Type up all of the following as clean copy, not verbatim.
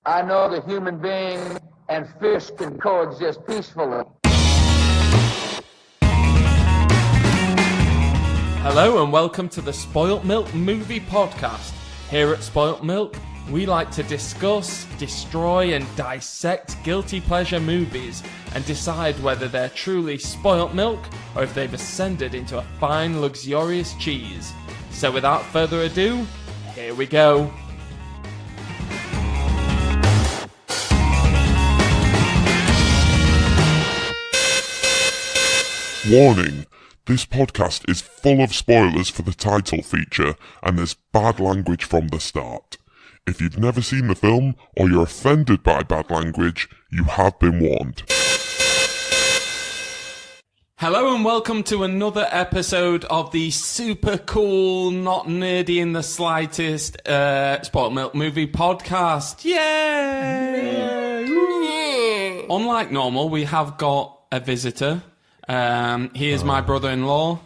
I know that human being and fish can coexist peacefully. Hello and welcome to the Spoilt Milk Movie Podcast. Here at Spoilt Milk, we like to discuss, destroy and dissect guilty pleasure movies and decide whether they're truly spoilt milk or if they've ascended into a fine, luxurious cheese. So without further ado, here we go. Warning, this podcast is full of spoilers for the title feature and there's bad language from the start. If you've never seen the film or you're offended by bad language, you have been warned. Hello and welcome to another episode of the super cool, not nerdy in the slightest, Spoilt Milk Movie Podcast. Yay! Unlike normal, we have got a visitor. He is my brother-in-law,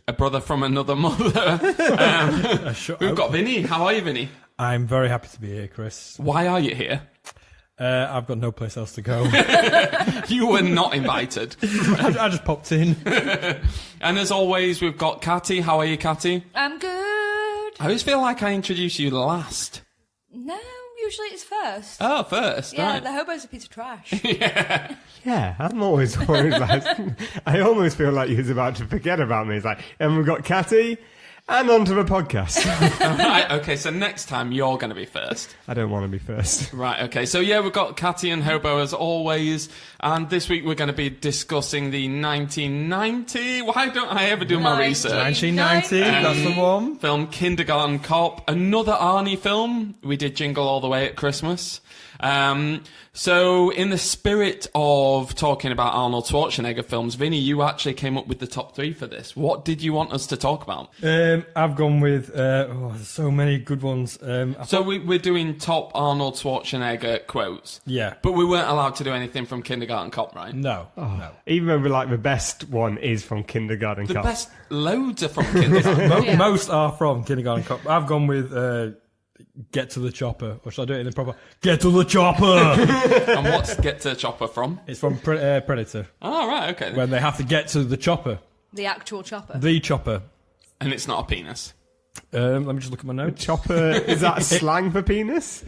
a brother from another mother. We've got Vinnie. How are you, Vinnie? I'm very happy to be here, Chris. Why are you here? I've got no place else to go. You were not invited. I just popped in. And as always, we've got Katty. How are you, Katty? I'm good. I always feel like I introduce you last. No, usually it's first. Oh, first, Yeah, right. the Hobo's a piece of trash. Yeah, I'm always worried about I almost feel like he was about to forget about me. It's like, and we've got Katty, and onto the podcast. Right, okay, so next time you're going to be first. I don't want to be first. Right, okay, so yeah, we've got Katty and Hobo as always, and this week we're going to be discussing the 1990... Why don't I ever do my research? 1990, that's the one. Film Kindergarten Cop, another Arnie film. We did Jingle All the Way at Christmas. So in the spirit of talking about Arnold Schwarzenegger films, Vinnie, you actually came up with the top 3 for this. What did you want us to talk about? I've gone with there's so many good ones. We're doing top Arnold Schwarzenegger quotes. Yeah. But we weren't allowed to do anything from Kindergarten Cop, right? No. Even though like the best one is from Kindergarten The Cop. best loads are from Kindergarten Cop. Yeah. Most are from Kindergarten Cop. I've gone with Get to the Chopper, or should I do it in the proper? Get to the Chopper! And what's Get to the Chopper from? It's from Predator. Oh, right, okay. When they have to get to the chopper. The actual chopper. The chopper. And it's not a penis. Let me just look at my notes. Chopper, is that slang for penis?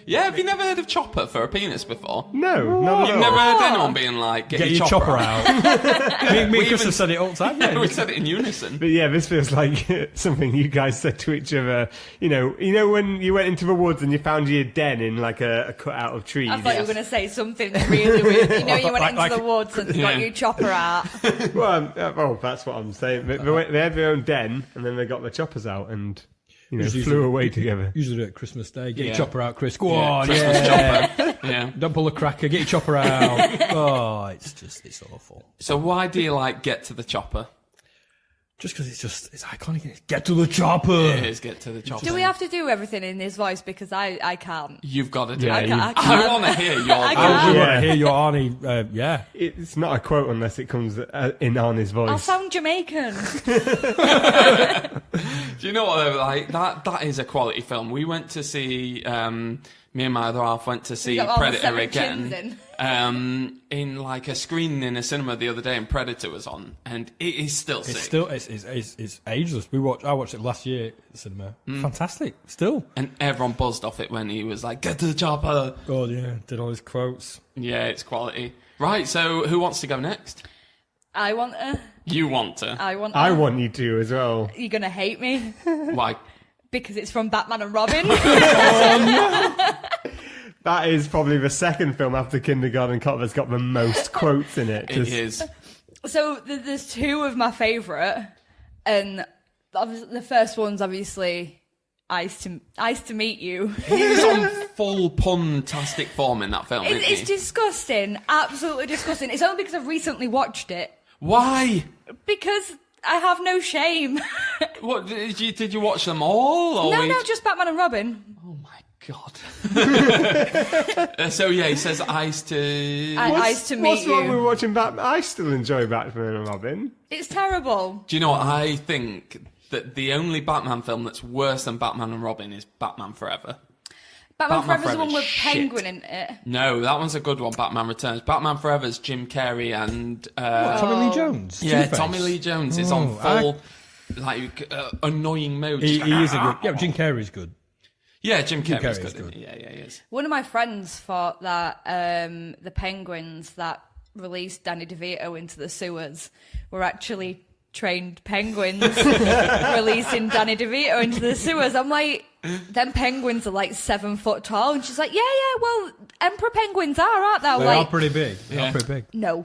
Yeah, have you never heard of chopper for a penis before? No, not at You've all. never heard anyone being like, get your chopper out. me and Chris have said it all the time. Yeah. We said it in unison. But yeah, this feels like something you guys said to each other. You know when you went into the woods and you found your den in like a cutout of trees. I thought you were going to say something really weird. You know, you went into the woods and Yeah. got your chopper out. Well, that's what I'm saying. They had their own den, and then they got the choppers out and flew away together. Usually do it at Christmas Day. Get Yeah. your chopper out, Chris. Go Yeah, on, Christmas yeah. chopper. Yeah. Don't pull a cracker. Get your chopper out. Oh, it's awful. So why do you like Get to the Chopper? Just because it's iconic. Get to the chopper. It is Get to the Chopper. Do we have to do everything in his voice? Because I can't. You've got to do Yeah, it. I can't. I want to hear your I voice. can't. I want Yeah. to hear your Arnie. Yeah. It's not a quote unless it comes in Arnie's voice. I'll sound Jamaican. Do you know what? Though? Like that is a quality film. We went to see. Me and my other half went to see got all the Predator seven chins again. In like a screening in a cinema the other day, and Predator was on, and it is still sick. It's still it's ageless. I watched it last year at the cinema. Fantastic. Still. And everyone buzzed off it when he was like, "Get to the chopper." God, yeah. Did all his quotes. Yeah, it's quality. Right. So who wants to go next? I want to. You want to? I want to. I want you to as well. You're going to hate me. Why? Because it's from Batman and Robin. That is probably the second film after Kindergarten Cop that's got the most quotes in it. It is. So there's two of my favourite, and the first one's obviously Ice to Meet You. He's on full pun-tastic form in that film, isn't It's he? disgusting, absolutely disgusting. It's only because I've recently watched it. Why? Because I have no shame. What did you watch them all? Or No, just Batman and Robin. Oh my god. So yeah, he says Ice to. Ice to Meet What's wrong You. with watching Batman? I still enjoy Batman and Robin. It's terrible. Do you know what I think? That the only Batman film that's worse than Batman and Robin is Batman Forever. Batman Forever's the Forever's one with shit. Penguin in it. No, that one's a good one. Batman Returns. Batman Forever's Jim Carrey and Tommy Lee Jones. yeah, Two-Face. Tommy Lee Jones is on full annoying mode. He is a good. Yeah, Jim Carrey's good. Yeah, Jim Carrey's Carrey's good. good. Yeah, he is. One of my friends thought that the penguins that released Danny DeVito into the sewers were actually trained penguins releasing Danny DeVito into the sewers. I'm like, them penguins are like 7 foot tall. And she's like, yeah, well, emperor penguins aren't they? They are pretty big. They are pretty big. No.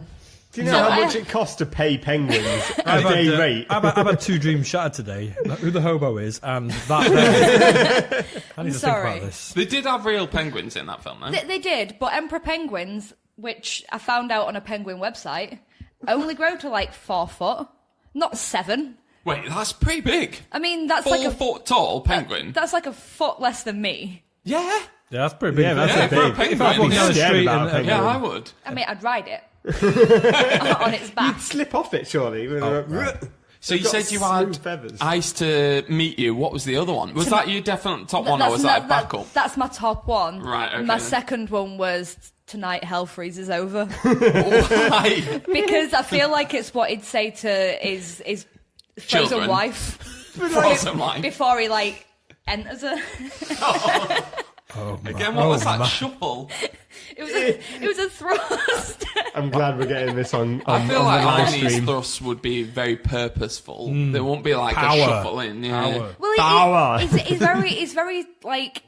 Do you know how much it costs to pay penguins a day rate? I've had 2 dreams shattered today. Who the hobo is and that. I need to think about this. They did have real penguins in that film, though. They did, but emperor penguins, which I found out on a penguin website, only grow to like 4 foot, not 7. Wait, that's pretty big. I mean, that's 4 like a foot tall penguin. That's like a foot less than me. Yeah. Yeah, that's pretty big. Yeah, that's Yeah, a for a big. penguin. If I walk down the Scared street about a and Yeah, penguin. I would. I mean, I'd ride it on its back. You'd slip off it, surely. So you got said you smooth had feathers. Ice to Meet You. What was the other one? Was that your definite top one, or was that a backup? That's my top one. Right, okay My then. second one was Tonight Hell Freezes Over. Why? Because I feel like it's what he'd say to his frozen Children. wife. Frozen life. Before he, like, enters her. Again, what was that shuffle? It was a thrust. I'm glad we're getting this on I feel on like the live Arnie's stream. thrusts would be very purposeful. There won't be like Power. a shuffle in. Yeah. Power. Well, Power. he's very like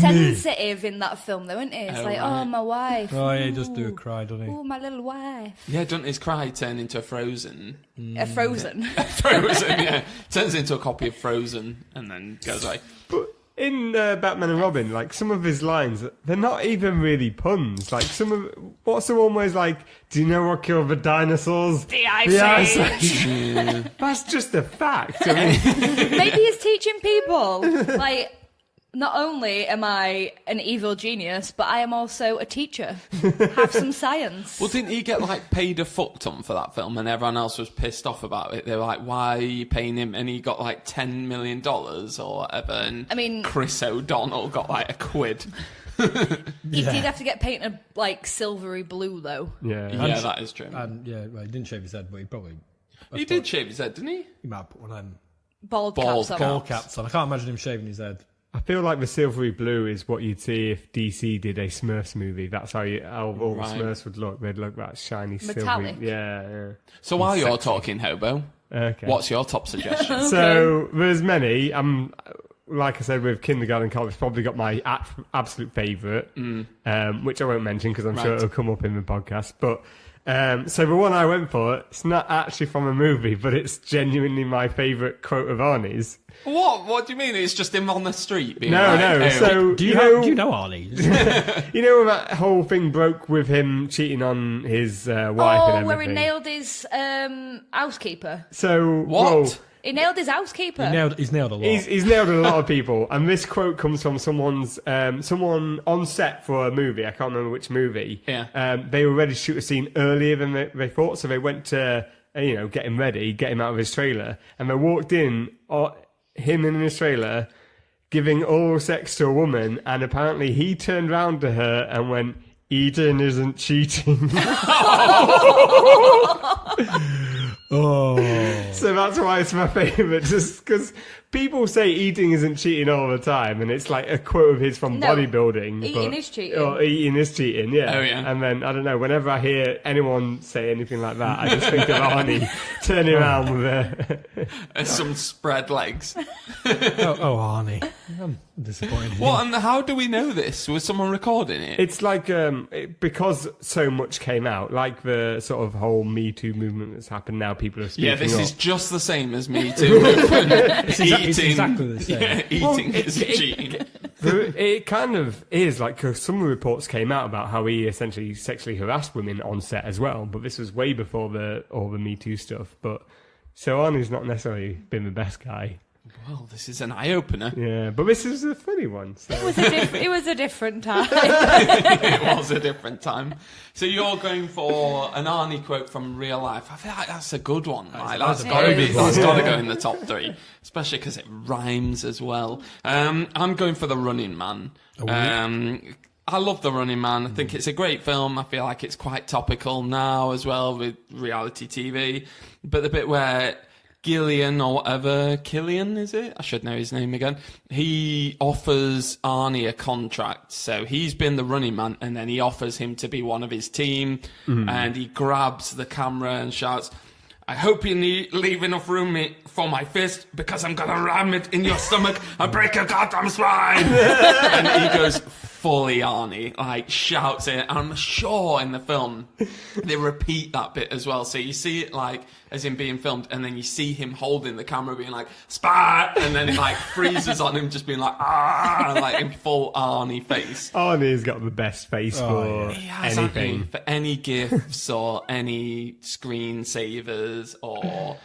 sensitive in that film, though, isn't he? It's like, right. oh, my wife. Oh, yeah, he does do a cry, doesn't he? Oh, my little wife. Yeah, doesn't his cry turn into a Frozen? Frozen. Frozen, yeah. Turns into a copy of Frozen and then goes away. But in Batman and Robin, like some of his lines, they're not even really puns. Like what's the one where he's like, "Do you know what killed the dinosaurs?" The Ice Age. That's just a fact. I mean, Maybe he's teaching people. Like, not only am I an evil genius, but I am also a teacher. Have some science. Well, didn't he get like paid a fuck ton for that film, and everyone else was pissed off about it? They were like, "Why are you paying him?" And he got like $10 million or whatever. And I mean, Chris O'Donnell got like £1. he did have to get painted like silvery blue, though. yeah. Yeah, that is true. And yeah, well, he didn't shave his head, but he probably. He did shave his head, didn't he? He might put one of them Bald Bald caps on. cap. ball caps on. I can't imagine him shaving his head. I feel like the silvery blue is what you'd see if DC did a Smurfs movie. That's how all Right. Smurfs would look. They'd look that shiny Metallic. silvery. Yeah. So while you're talking, Hobo, Okay. what's your top suggestion? So there's many. Like I said, with Kindergarten Cop, it's probably got my absolute favourite, which I won't mention because I'm sure Right. it'll come up in the podcast. But so the one I went for, it's not actually from a movie, but it's genuinely my favourite quote of Arnie's. What do you mean? It's just him on the street being No, like, no. "Oh, So Do you know Arnie? you know when that whole thing broke with him cheating on his wife and Oh, everything? where he nailed his housekeeper. So What? whoa, He nailed his housekeeper. He's nailed a lot. He's nailed a lot of people, and this quote comes from someone on set for a movie. I can't remember which movie. Yeah. They were ready to shoot a scene earlier than they thought, so they went to get him ready, get him out of his trailer, and they walked in, him in his trailer, giving oral sex to a woman, and apparently he turned round to her and went, "Eating isn't cheating." Oh. So that's why it's my favourite, just because people say eating isn't cheating all the time, and it's like a quote of his from No, bodybuilding. eating is cheating. Or eating is cheating, yeah. Oh, yeah. And then, I don't know, whenever I hear anyone say anything like that, I just think of Arnie turning around with some spread legs." Oh, Arnie. I'm disappointed. in What you. and how do we know this? Was someone recording it? It's like, because so much came out, like the sort of whole Me Too movement that's happened now, people are speaking Yeah, this up. is just the same as Me Too movement. It's exactly the same. Yeah, eating is cheating. It kind of is, like, 'cause some reports came out about how he essentially sexually harassed women on set as well, but this was way before all the Me Too stuff. But so Arnie's not necessarily been the best guy. Well, this is an eye-opener. Yeah, but this is a funny one. So. It was a different time. It was a different time. So you're going for an Arnie quote from real life. I feel like that's a good one. Like, that's got to go in the top 3, especially because it rhymes as well. I'm going for The Running Man. I love The Running Man. I think it's a great film. I feel like it's quite topical now as well with reality TV. But the bit where Killian, is it? I should know his name again. He offers Arnie a contract. So he's been the running man, and then he offers him to be one of his team. And he grabs the camera and shouts, "I hope you leave enough room for my fist, because I'm going to ram it in your stomach and break your goddamn spine." And he goes fully Arnie, like shouts it. I'm sure in the film they repeat that bit as well. So you see it like as in being filmed, and then you see him holding the camera being like, "Spat!" And then it like freezes on him just being like, "Ah!" Like in full Arnie face. Arnie's got the best face for anything. For any GIFs or any screensavers or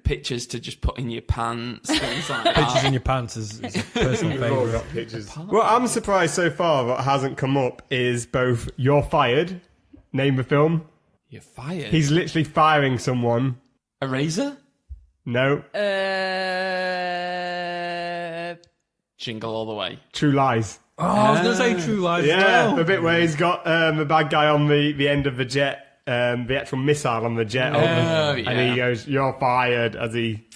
pictures to just put in your pants, things like that. Pictures in your pants is a personal favourite. Pictures. Well, I'm surprised so far what hasn't come up is both You're Fired, name the film. You're fired. He's literally firing someone. Eraser? No. Jingle All the Way. True Lies. Oh, I was going to say True Lies. Yeah, as well. the bit where he's got the bad guy on the end of the jet, the actual missile on the jet. And he goes, "You're fired," as he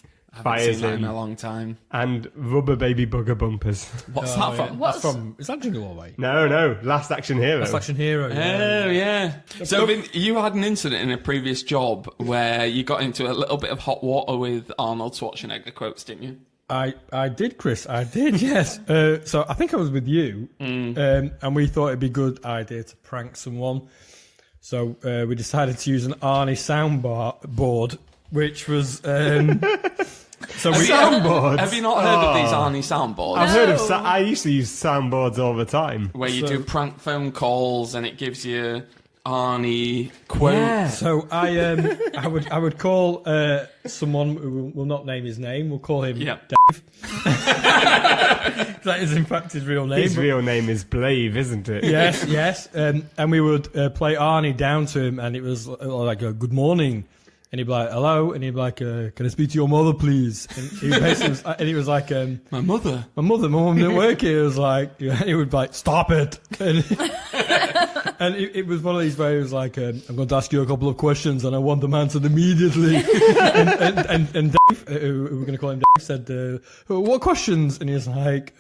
fires seen that him. in a long time. And Rubber Baby Bugger Bumpers. What's that from? That's from. Is that Jingle All the Way? No, Last Action Hero. Last Action Hero. Oh, yeah. So, Vin, you had an incident in a previous job where you got into a little bit of hot water with Arnold Schwarzenegger quotes, didn't you? I did, Chris. I did, yes. So I think I was with you, and we thought it'd be a good idea to prank someone. So we decided to use an Arnie soundboard, which was... soundboards? Have you not heard of these Arnie soundboards? I've heard of... I used to use soundboards all the time. Where you do prank phone calls and it gives you Arnie quotes. Yeah. So I would call someone who will not name his name. We'll call him Dave. That is in fact his real name. His real name is Blave, isn't it? Yes. And we would play Arnie down to him, and it was like a good morning. And he'd be like, "Hello," and he'd be like, "Can I speak to your mother, please?" And he was like, My mother? My mom didn't work here. It was like, and he would be like, "Stop it." And it was one of these where he was like, "I'm going to ask you a couple of questions and I want them answered immediately." and Dave, who we're going to call him Dave, said, "What questions?" And he was like,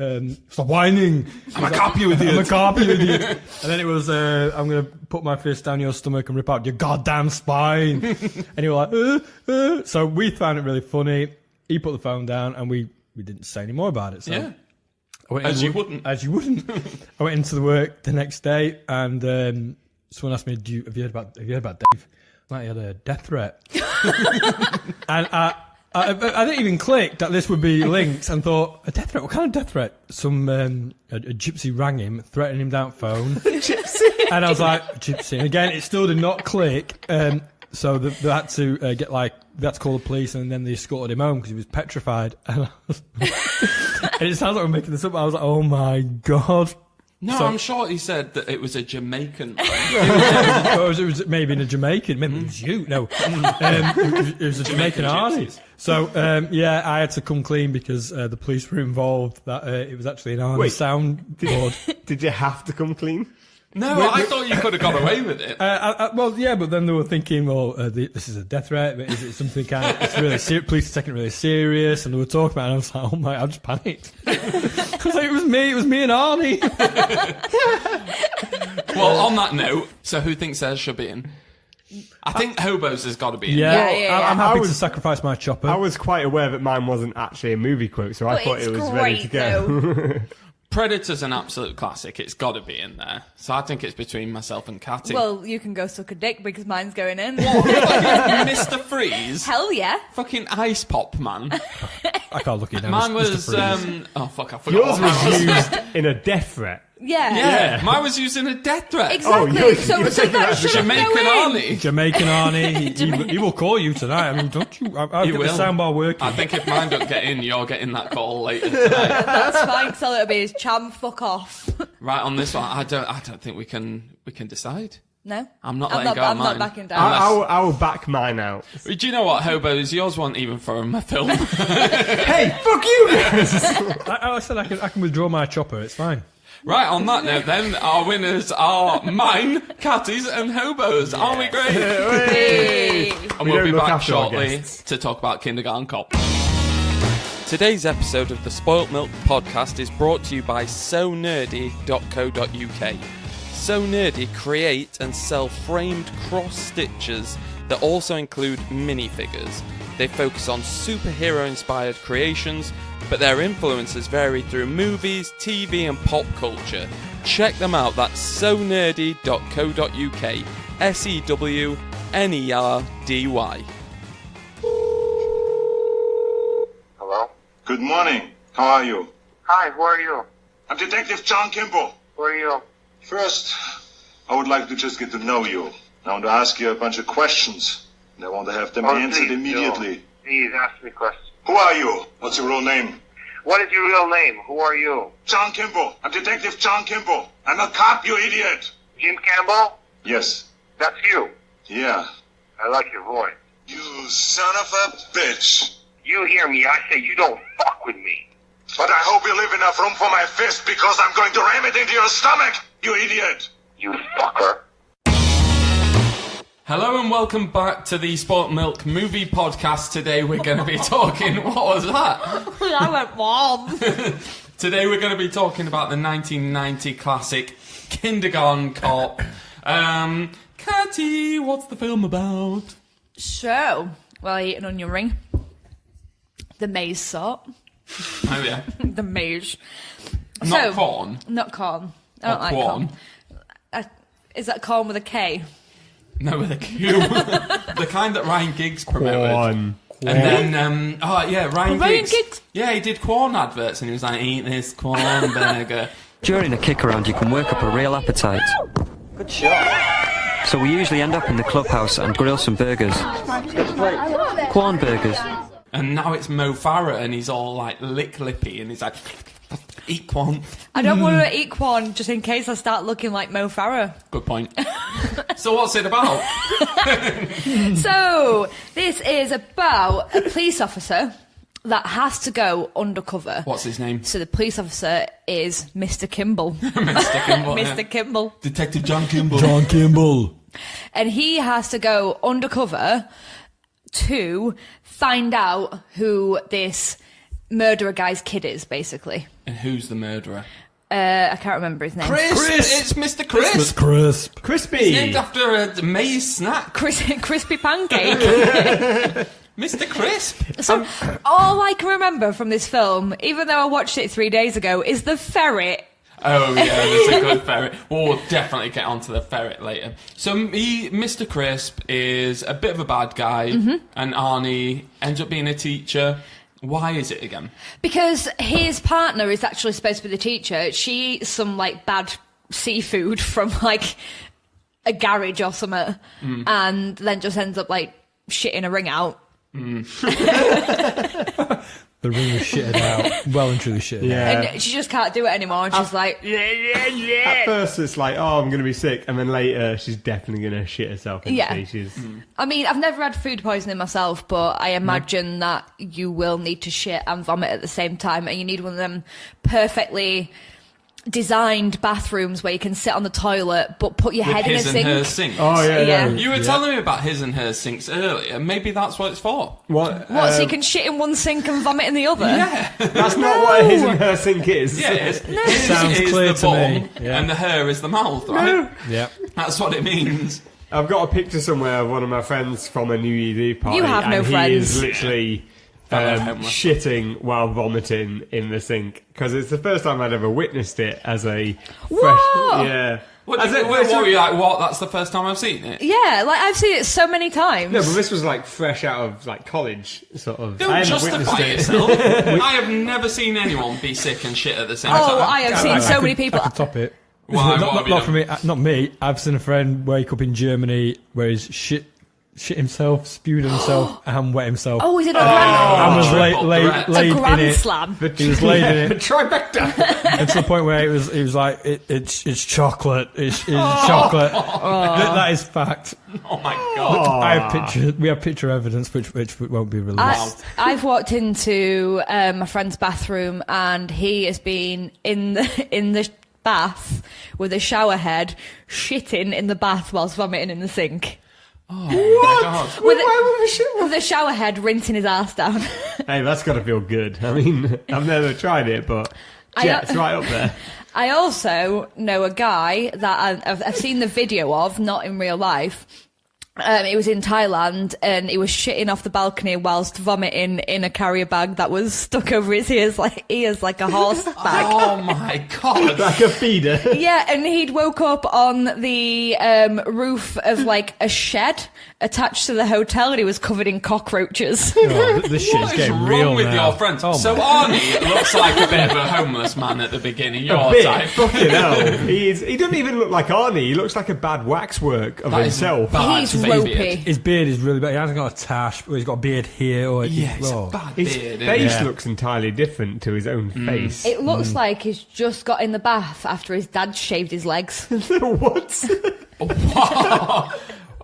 "Stop whining. I'm a copy with you. I'm a copy with you." And then it was, "I'm going to put my fist down your stomach and rip out your goddamn spine." And he was like, So we found it really funny. He put the phone down and we didn't say any more about it. So Yeah. As you wouldn't. I went into the work the next day, and someone asked me, "Have you heard about Dave?" Like, he had a death threat, and I didn't even click that this would be linked, and thought, a death threat? What kind of death threat? Some a gypsy rang him, threatening him down phone. Gypsy, and I was like, gypsy. And again, it still did not click. So they had to they had to call the police, and then they escorted him home because he was petrified. And it sounds like we're making this up. I was like, "Oh my god!" No, I'm sure he said that it was a Jamaican. it was maybe in a Jamaican. Maybe it was you. No, it was a Jamaican Arnie. So I had to come clean because the police were involved. That it was actually an Arnie soundboard. Did you have to come clean? No, I thought you could have got away with it. Well, yeah, but then they were thinking, well, this is a death threat. But is it something kind of? It's really serious. Police are taking it really serious, and they were talking about it. And I was like, oh my! I just panicked. Because it was me and Arnie. Well, on that note, so who thinks theirs should be in? I think Hobo's has got to be in. Yeah. I'm happy to sacrifice my chopper. I was quite aware that mine wasn't actually a movie quote, so I thought it was ready to go. Predator's an absolute classic. It's got to be in there. So I think it's between myself and Katty. Well, you can go suck a dick because mine's going in. Mr. Freeze? Hell yeah. Fucking Ice Pop, man. I can't look at it now. Mine was... Mr. Freeze. I forgot. Yours was used in a death threat. Yeah. Mine was using a death threat. Exactly. you're so taking that that as a shouldn't Jamaican go in. Arnie. Jamaican Arnie, he will call you tonight. I mean, don't you? I'll He get will. the soundbar working. I think if mine don't get in, you're getting that call later tonight. That's fine. So it'll be his Cham, fuck off. Right, on this one, I don't think we can decide. No, I'm not letting go of I'm mine. not backing down. I will back mine out. Do you know what, Hobos? Yours weren't even from a film. Hey, fuck you guys! I said I can withdraw my chopper. It's fine. Right, on that note then, our winners are mine, Katty's and Hobos. Aren't we great? Hey. And We we'll be don't look back after our shortly guests. to talk about Kindergarten Cop. Today's episode of the Spoilt Milk podcast is brought to you by SoNerdy.co.uk. So Nerdy create and sell framed cross stitches that also include minifigures. They focus on superhero-inspired creations, but their influences vary through movies, TV and pop culture. Check them out, that's sonerdy.co.uk. SEWNERDY. Hello? Good morning. How are you? Hi, who are you? I'm Detective John Kimball. Who are you? First, I would like to just get to know you. I want to ask you a bunch of questions, and I want to have them answered please, immediately. do. Please ask me questions. Who are you? What's your real name? What is your real name? Who are you? John Kimball. I'm Detective John Kimball. I'm a cop, you idiot. Jim Campbell? Yes. That's you. Yeah. I like your voice. You son of a bitch. You hear me, I say you don't fuck with me. But I hope you leave enough room for my fist because I'm going to ram it into your stomach, you idiot. You fucker. Hello and welcome back to the Spoilt Milk movie podcast. Today we're going to be talking... What was that? I went warm. Today we're going to be talking about the 1990 classic Kindergarten Cop. Katty, what's the film about? So, well, I eat an onion ring. The maize sort. Oh yeah. The maize. Not corn. Not corn. I don't Or like corn. corn. Is that corn with a K? No, with a Q. The kind that Ryan Giggs promoted. One. And then, Ryan Giggs. Giggs? Yeah, he did corn adverts and he was like, eat this corn burger. During a kick around, you can work up a real appetite. Good shot. So we usually end up in the clubhouse and grill some burgers. Corn burgers. And now it's Mo Farah and he's all like lippy and he's like, eat corn. I don't want to eat corn just in case I start looking like Mo Farah. Good point. So what's it about? So, this is about a police officer that has to go undercover. What's his name? So the police officer is Mr. Kimball. Mr. Kimball. yeah. Mr. Kimball. Detective John Kimball. John Kimball. And he has to go undercover to find out who this murderer guy's kid is, basically. And who's the murderer? I can't remember his name. Chris! It's Mr. Crisp! Crisp. Crispy! It's named after a maize snack. Crispy pancake. Mr. Crisp! So, all I can remember from this film, even though I watched it 3 days ago, is the ferret. Oh yeah, there's a good ferret. We'll definitely get onto the ferret later. So Mr. Crisp is a bit of a bad guy, and Arnie ends up being a teacher. Why is it again? Because his partner is actually supposed to be the teacher. She eats some, like, bad seafood from, like, a garage or something, and then just ends up, like, shitting a ring out. The ring was shitted out. Well and truly shitted out. Yeah. And she just can't do it anymore, and she's like... At first it's like, oh, I'm going to be sick, and then later she's definitely going to shit herself. Yeah. She's... I mean, I've never had food poisoning myself, but I imagine that you will need to shit and vomit at the same time, and you need one of them perfectly designed bathrooms where you can sit on the toilet but put your head in a His and sink. her sinks. Oh, yeah. Yeah. No. You were telling me about his and her sinks earlier. Maybe that's what it's for. What? What, so you can shit in one sink and vomit in the other? Yeah. That's not what his and her sink is. Yeah, it is. His Sounds is clear the to me. bum, Yeah. and the her is the mouth, right? Yeah. That's what it means. I've got a picture somewhere of one of my friends from a New Year's Eve party. You have no and he friends. is literally shitting while vomiting in the sink, because it's the first time I'd ever witnessed it as a fresh. What? Yeah. What were you like? What? That's the first time I've seen it. Yeah, like I've seen it so many times. No, but this was like fresh out of like college, sort of. Don't I hadn't justify witnessed it. yourself. I have never seen anyone be sick and shit at the same time. I have seen so many people. I could top it. Why? Not for me. Not me. I've seen a friend wake up in Germany where he's shit himself, spewed himself, and wet himself. Oh, is it a And was Triple laid a in grand it. slam? He was laid in it. Trifecta. And to the point where he was like, it's chocolate. It's chocolate. That is fact. Oh my god! I have pictures. We have picture evidence, which won't be released. I've walked into my friend's bathroom and he has been in the bath with a shower head, shitting in the bath whilst vomiting in the sink. Oh my god! With a shower head rinsing his ass down. Hey, that's got to feel good. I mean, I've never tried it, but it's right up there. I also know a guy that I've seen the video of, not in real life. He was in Thailand and he was shitting off the balcony whilst vomiting in a carrier bag that was stuck over his ears like a horse bag. Oh my god! Like a feeder. Yeah, and he'd woke up on the roof of like a shed attached to the hotel and he was covered in cockroaches. Oh, this shit's What is getting wrong real with now. your friends? Oh So my- Arnie looks like a bit of a homeless man at the beginning. Your A bit. type. Fucking hell. He doesn't even look like Arnie. He looks like a bad waxwork of That is himself. bad He's face ropey. beard. His beard is really bad. He hasn't got a tash, but he's got a beard here. Or Yeah, it's a bad His beard. face isn't it? looks entirely different to his own face. It looks like he's just got in the bath after his dad shaved his legs. What?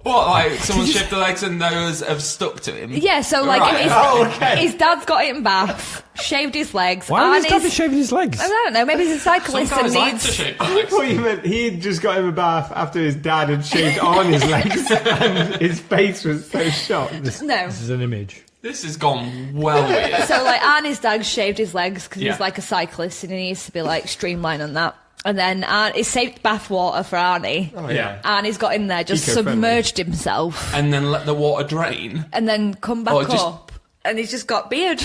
What, like someone shaved the legs and those have stuck to him? Yeah, so like Right. his dad's got it in bath, shaved his legs. Why would his dad be Arnie's- shaving his legs? I don't know, maybe he's a Some cyclist and guys like to needs... shave the I legs. thought you meant he had just got him a bath after his dad had shaved Arnie's legs and his face was so shocked. No. This is an image. This has gone well weird. So like Arnie's dad shaved his legs because Yeah. he's like a cyclist and he needs to be like streamlined on that. And then he saved bath water for Arnie. Oh, Yeah. Arnie's got in there, just Eco-friendly. submerged himself, And then let the water drain. and then come back Oh, just- up, and he's just got beard.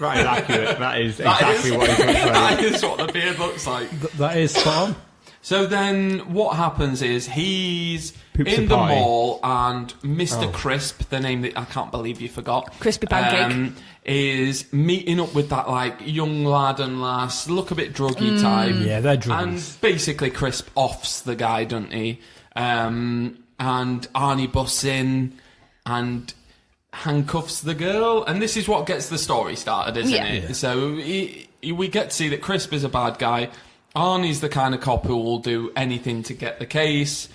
That is accurate. That is exactly what he looks like. That is what the beard looks like. That is spot on. So then what happens is he's Poops in a the pie. mall and Mr. Crisp, the name that I can't believe you forgot. Crispy pancake. Is meeting up with that like young lad and lass, look a bit druggy type. Yeah, they're And druggies. basically Crisp offs the guy, doesn't he? And Arnie busts in and handcuffs the girl. And this is what gets the story started, isn't Yeah. it? So we get to see that Crisp is a bad guy. Arnie's the kind of cop who will do anything to get the case.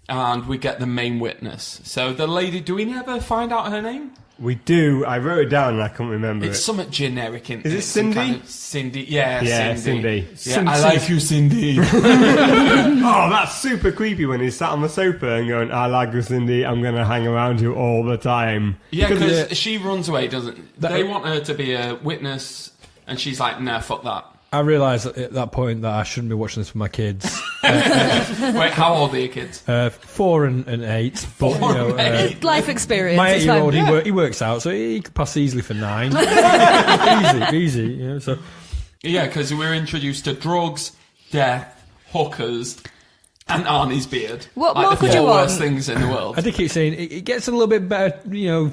And we get the main witness. So the lady, do we ever find out her name? We do. I wrote it down and I couldn't remember It's it. something generic. Is it Cindy? Cindy, yeah, Yeah, Cindy. Cindy. Yeah, I like you, Cindy. Oh, that's super creepy when he's sat on the sofa and going, I like you, Cindy, I'm going to hang around you all the time. Yeah, Because because she runs away, doesn't? They want her to be a witness, and she's like, "Nah, fuck that." I realised at that point that I shouldn't be watching this with my kids. Wait, how old are your kids? 4 and 8. But, 4 and 8. Life experience. my it's 8-year-old, fine. he works out, so he could pass easily for 9. easy. You know, so Yeah, because we're introduced to drugs, death, hookers, and Arnie's beard. What like more the could you 4 worst want? things in the world. I did keep saying it gets a little bit better,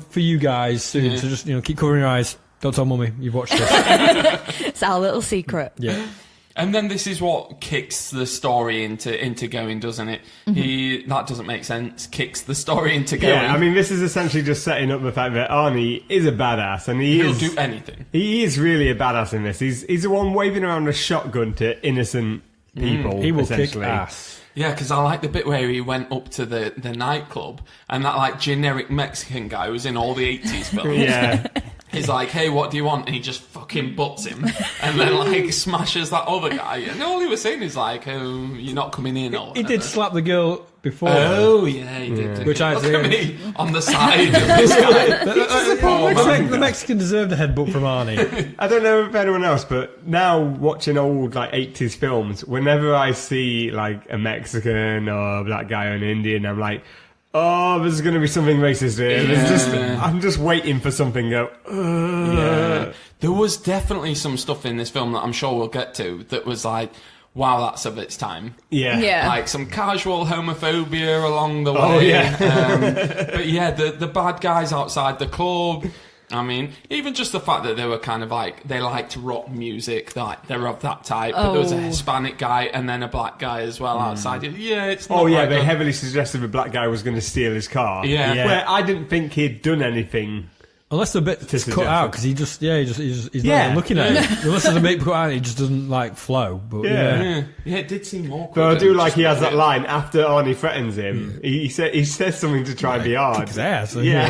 for you guys soon. Yeah. So just keep covering your eyes. Don't tell mummy you've watched this. It's our little secret. Yeah. And then this is what kicks the story into going, doesn't it? That doesn't make sense. Kicks the story into going. Yeah, I mean, this is essentially just setting up the fact that Arnie is a badass, and he'll do anything. He is really a badass in this. He's the one waving around a shotgun to innocent people. He will kick essentially. ass. Yeah, because I like the bit where he went up to the nightclub and that like generic Mexican guy who was in all the 80s films. Yeah. He's like, hey, what do you want? And he just fucking butts him and then like smashes that other guy. And all he was saying is like, oh, you're not coming in or He whatever. did slap the girl before. Oh, yeah, he did. didn't Which he? I Look did. at me on the side of this guy. Oh, man. The Mexican deserved a headbutt from Arnie. I don't know if anyone else, but now watching old like 80s films, whenever I see like a Mexican or a black guy or an Indian, I'm like, oh, there's going to be something racist here. I'm just waiting for something to go, Yeah. There was definitely some stuff in this film that I'm sure we'll get to that was like, wow, that's of its time. Yeah. Like some casual homophobia along the way. Oh, yeah. But yeah, the bad guys outside the club. I mean, even just the fact that they were kind of like, they liked rock music, like they're of that type. But there was a Hispanic guy and then a black guy as well outside. Yeah, it's not they good. heavily suggested the black guy was going to steal his car. Yeah. Where I didn't think he'd done anything. Unless the bit is cut out, because he's not even looking at it. Unless there's a bit cut out, it just doesn't like flow. But Yeah, it did seem awkward. But I do like he has that line after Arnie threatens him. He says something to try and be hard. Kick his ass. Yeah.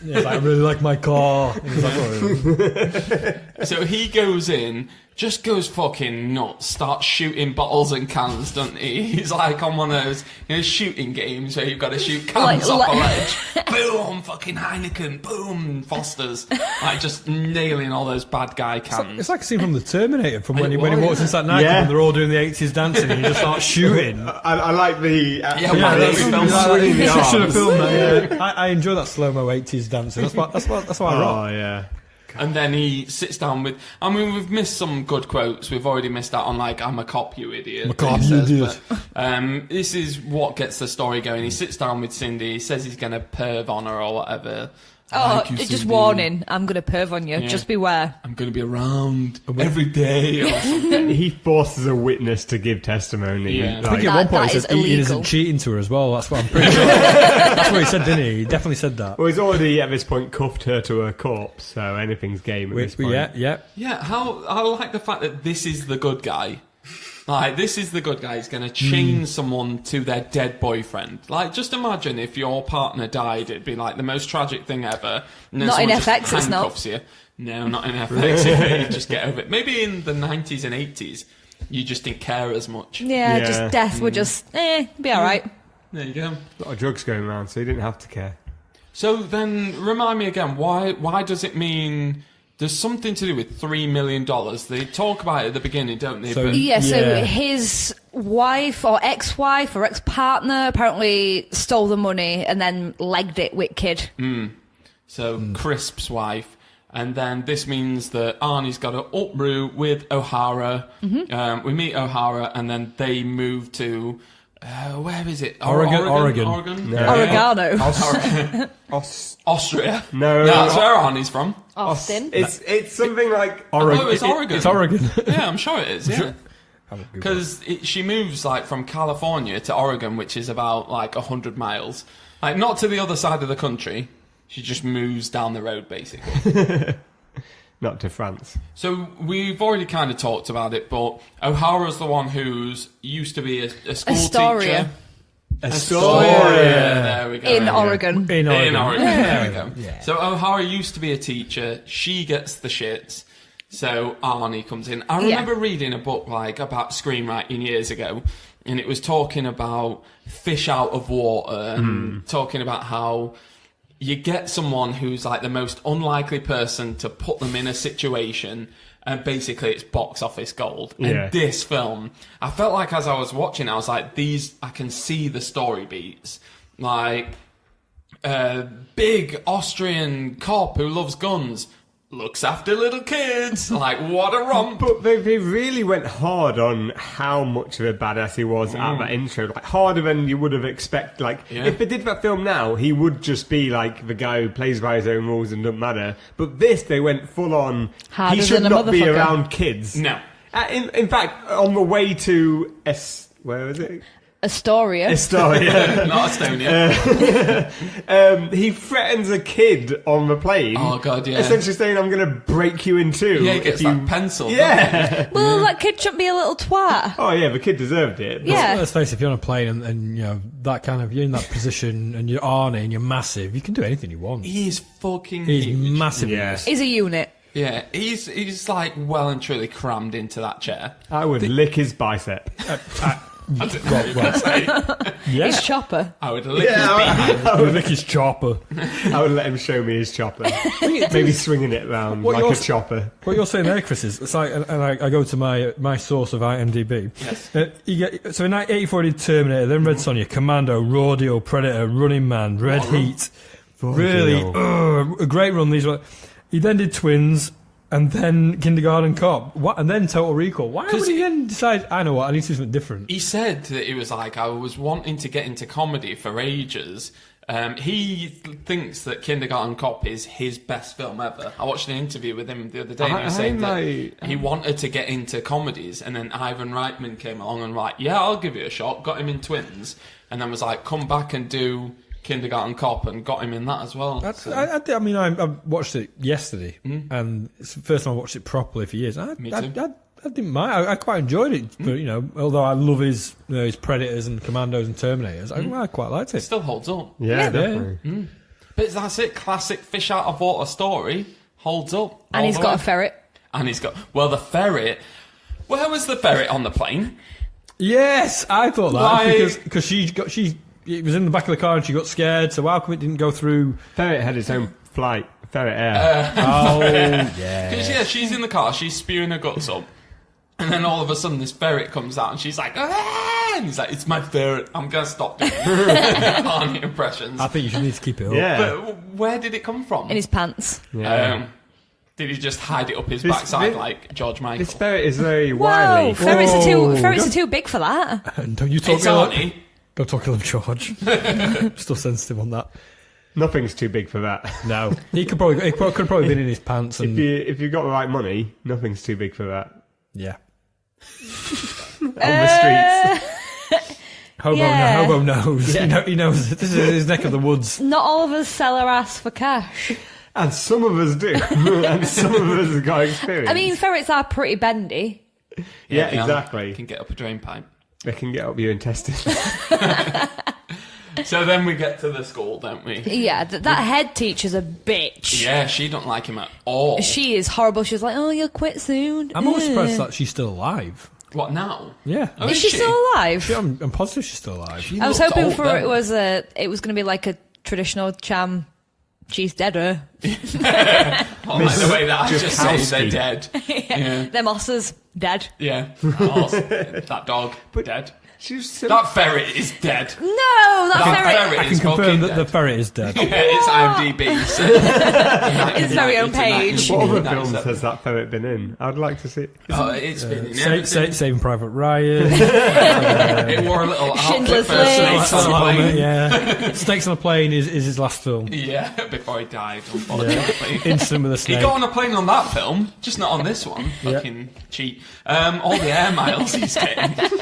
He's like, I really like my car. And he's like, oh. So he goes in, just goes fucking nuts, starts shooting bottles and cans, doesn't he? He's like on one of those shooting games where you've got to shoot cans off a ledge. Boom, fucking Heineken, boom, Foster's. Like just nailing all those bad guy cans. It's like a scene from The Terminator, from when he walks into that nightclub and they're all doing the 80s dancing and he just starts shooting. I like the... Should have filmed that, yeah. I enjoy that slow-mo 80s dancing. That's why I rock. Oh, yeah. And then he sits down with... I mean, we've missed some good quotes. We've already missed out on, like, I'm a cop, you idiot. I'm a cop, you idiot. But, this is what gets the story going. He sits down with Cindy. He says he's going to perv on her or whatever. Oh, just warning. I'm going to perv on you. Yeah. Just beware. I'm going to be around every day or something. He forces a witness to give testimony. Yeah. I think at one point he says he isn't cheating to her as well. That's what I'm pretty sure. That's what he said, didn't he? He definitely said that. Well, he's already at this point cuffed her to her corpse, so anything's game at this point. Yeah, I like the fact that this is the good guy. Like, this is the good guy. He's going to chain someone to their dead boyfriend. Like, just imagine if your partner died. It'd be like the most tragic thing ever. And then not in FX, it's not. You. No, not in FX. You just get over it. Maybe in the 90s and 80s, you just didn't care as much. Yeah. Just death would just, be alright. There you go. A lot of drugs going around, so you didn't have to care. So then, remind me again, why does it mean... There's something to do with $3 million. They talk about it at the beginning, don't they? So his wife or ex-wife or ex-partner apparently stole the money and then legged it with kid. Crisp's wife. And then this means that Arnie's got to uproot with O'Hara. We meet O'Hara and then they move to... where is it? Oregon. No. Oregano. Austria. No, that's where Arnie's from. Austin. It's something like Oregon. Oh, it's Oregon. It's Oregon. Yeah, I'm sure it is. Yeah, because she moves like from California to Oregon, which is about like 100 miles. Like not to the other side of the country. She just moves down the road, basically. Not to France. So we've already kind of talked about it, but O'Hara's the one who's used to be a school teacher. Astoria. There we go. In Oregon. In Oregon. There we go. Yeah. So O'Hara used to be a teacher. She gets the shits. So Arnie comes in. I remember reading a book like about screenwriting years ago, and it was talking about fish out of water and talking about how you get someone who's like the most unlikely person to put them in a situation, and basically it's box office gold. Yeah. And this film, I felt like as I was watching, I was like, I can see the story beats. Like, big Austrian cop who loves guns, looks after little kids. Like, what a romp. But they really went hard on how much of a badass he was at that intro. Like, harder than you would have expected. Like, if they did that film now, he would just be like the guy who plays by his own rules and doesn't matter. But this, they went full on. Harder he should than a not be motherfucker. around kids. No. In fact, on the way to... where is it? Astoria. Not Estonia. He threatens a kid on the plane. Oh, God, yeah. Essentially saying, I'm going to break you in two. Yeah, he gets that pencil. Yeah. Well, that kid shouldn't be a little twat. Oh, yeah, the kid deserved it. Yeah. Let's face it, if you're on a plane and you know, that kind of, you're in that position and you're Arnie and you're massive, you can do anything you want. He's fucking He's huge. massive. Yeah. He's a unit. Yeah, he's like well and truly crammed into that chair. I would lick his bicep. I don't know what you can say. Yeah. His chopper. I would lick his behind. I would lick his chopper. I would let him show me his chopper. Maybe swinging it round What like you're a s- chopper. What you're saying there, Chris, is it's like, and I go to my source of IMDb. Yes. You get so in 1984 he did Terminator, then Red Sonja, Commando, Rodeo, Predator, Running Man, Red Heat. Really, a great run. These were. He then did Twins, and then Kindergarten Cop, and then Total Recall. Why would he then decide? I know what I need to do something different. He said that he was like, I was wanting to get into comedy for ages. He thinks that Kindergarten Cop is his best film ever. I watched an interview with him the other day, and he was saying that he wanted to get into comedies, and then Ivan Reitman came along and like, yeah, I'll give it a shot. Got him in Twins, and then was like, come back and do Kindergarten Cop, and got him in that as well. I mean, I watched it yesterday, and it's the first time I watched it properly for years. Me too. I didn't mind. I quite enjoyed it, but although I love his Predators and Commandos and Terminators, I quite liked it. It still holds up. Yeah, definitely. But that's it. Classic fish out of water story. Holds up. And he's got a ferret. And he's got... Well, the ferret... Where was the ferret on the plane? Yes, I thought that Why? because it was in the back of the car and she got scared. So how come it didn't go through? Ferret had its own flight. Ferret Air. Oh yeah. Because, yeah, she's in the car, she's spewing her guts up. And then all of a sudden this ferret comes out and she's like, ah! And he's like, it's my ferret. I'm going to stop doing Arnie impressions. I think you should need to keep it up. Yeah. But where did it come from? In his pants. Did he just hide it up his backside like George Michael? This ferret is very Whoa, wily. ferrets Whoa. are too big for that. And don't you talk It's about Arnie. Don't talk about George. Still sensitive on that. Nothing's too big for that. No, he could have probably been in his pants. And If you've got the right money, nothing's too big for that. yeah, On the streets. Hobo knows. He knows. This is his neck of the woods. Not all of us sell our ass for cash. And some of us do. And some of us have got experience. I mean, ferrets are pretty bendy. yeah, they exactly. can get up a drain pipe. They can get up your intestines. So then we get to the school, don't we? Yeah, that head teacher's a bitch. Yeah, she don't like him at all. She is horrible. She's like, oh, you'll quit soon. I'm always surprised that she's still alive. What now? Yeah, Oh, Is she still alive? Yeah, I'm positive she's still alive. I was looked hoping old for then. it was going to be like a traditional cham. She's deader. Oh, like the way that I just say they're Jakowski. dead. Yeah. Them osses dead. Yeah. Oh, that dog, dead. She's That ferret is dead. No, that ferret. I can is confirm fucking that dead. the ferret is dead. Yeah, it's IMDb. So Its very own page. What other films has that ferret been in? I'd like to see it. Oh, it's been in everything. Saving Private Ryan. It wore a little outfit Schindler's for List. snakes on a plane. Yeah, Snakes on a Plane is his last film. Yeah, before he died, unfortunately. Instant with a He snake. got on a plane on that film, just not on this one. Fucking cheat. All the air miles he's getting.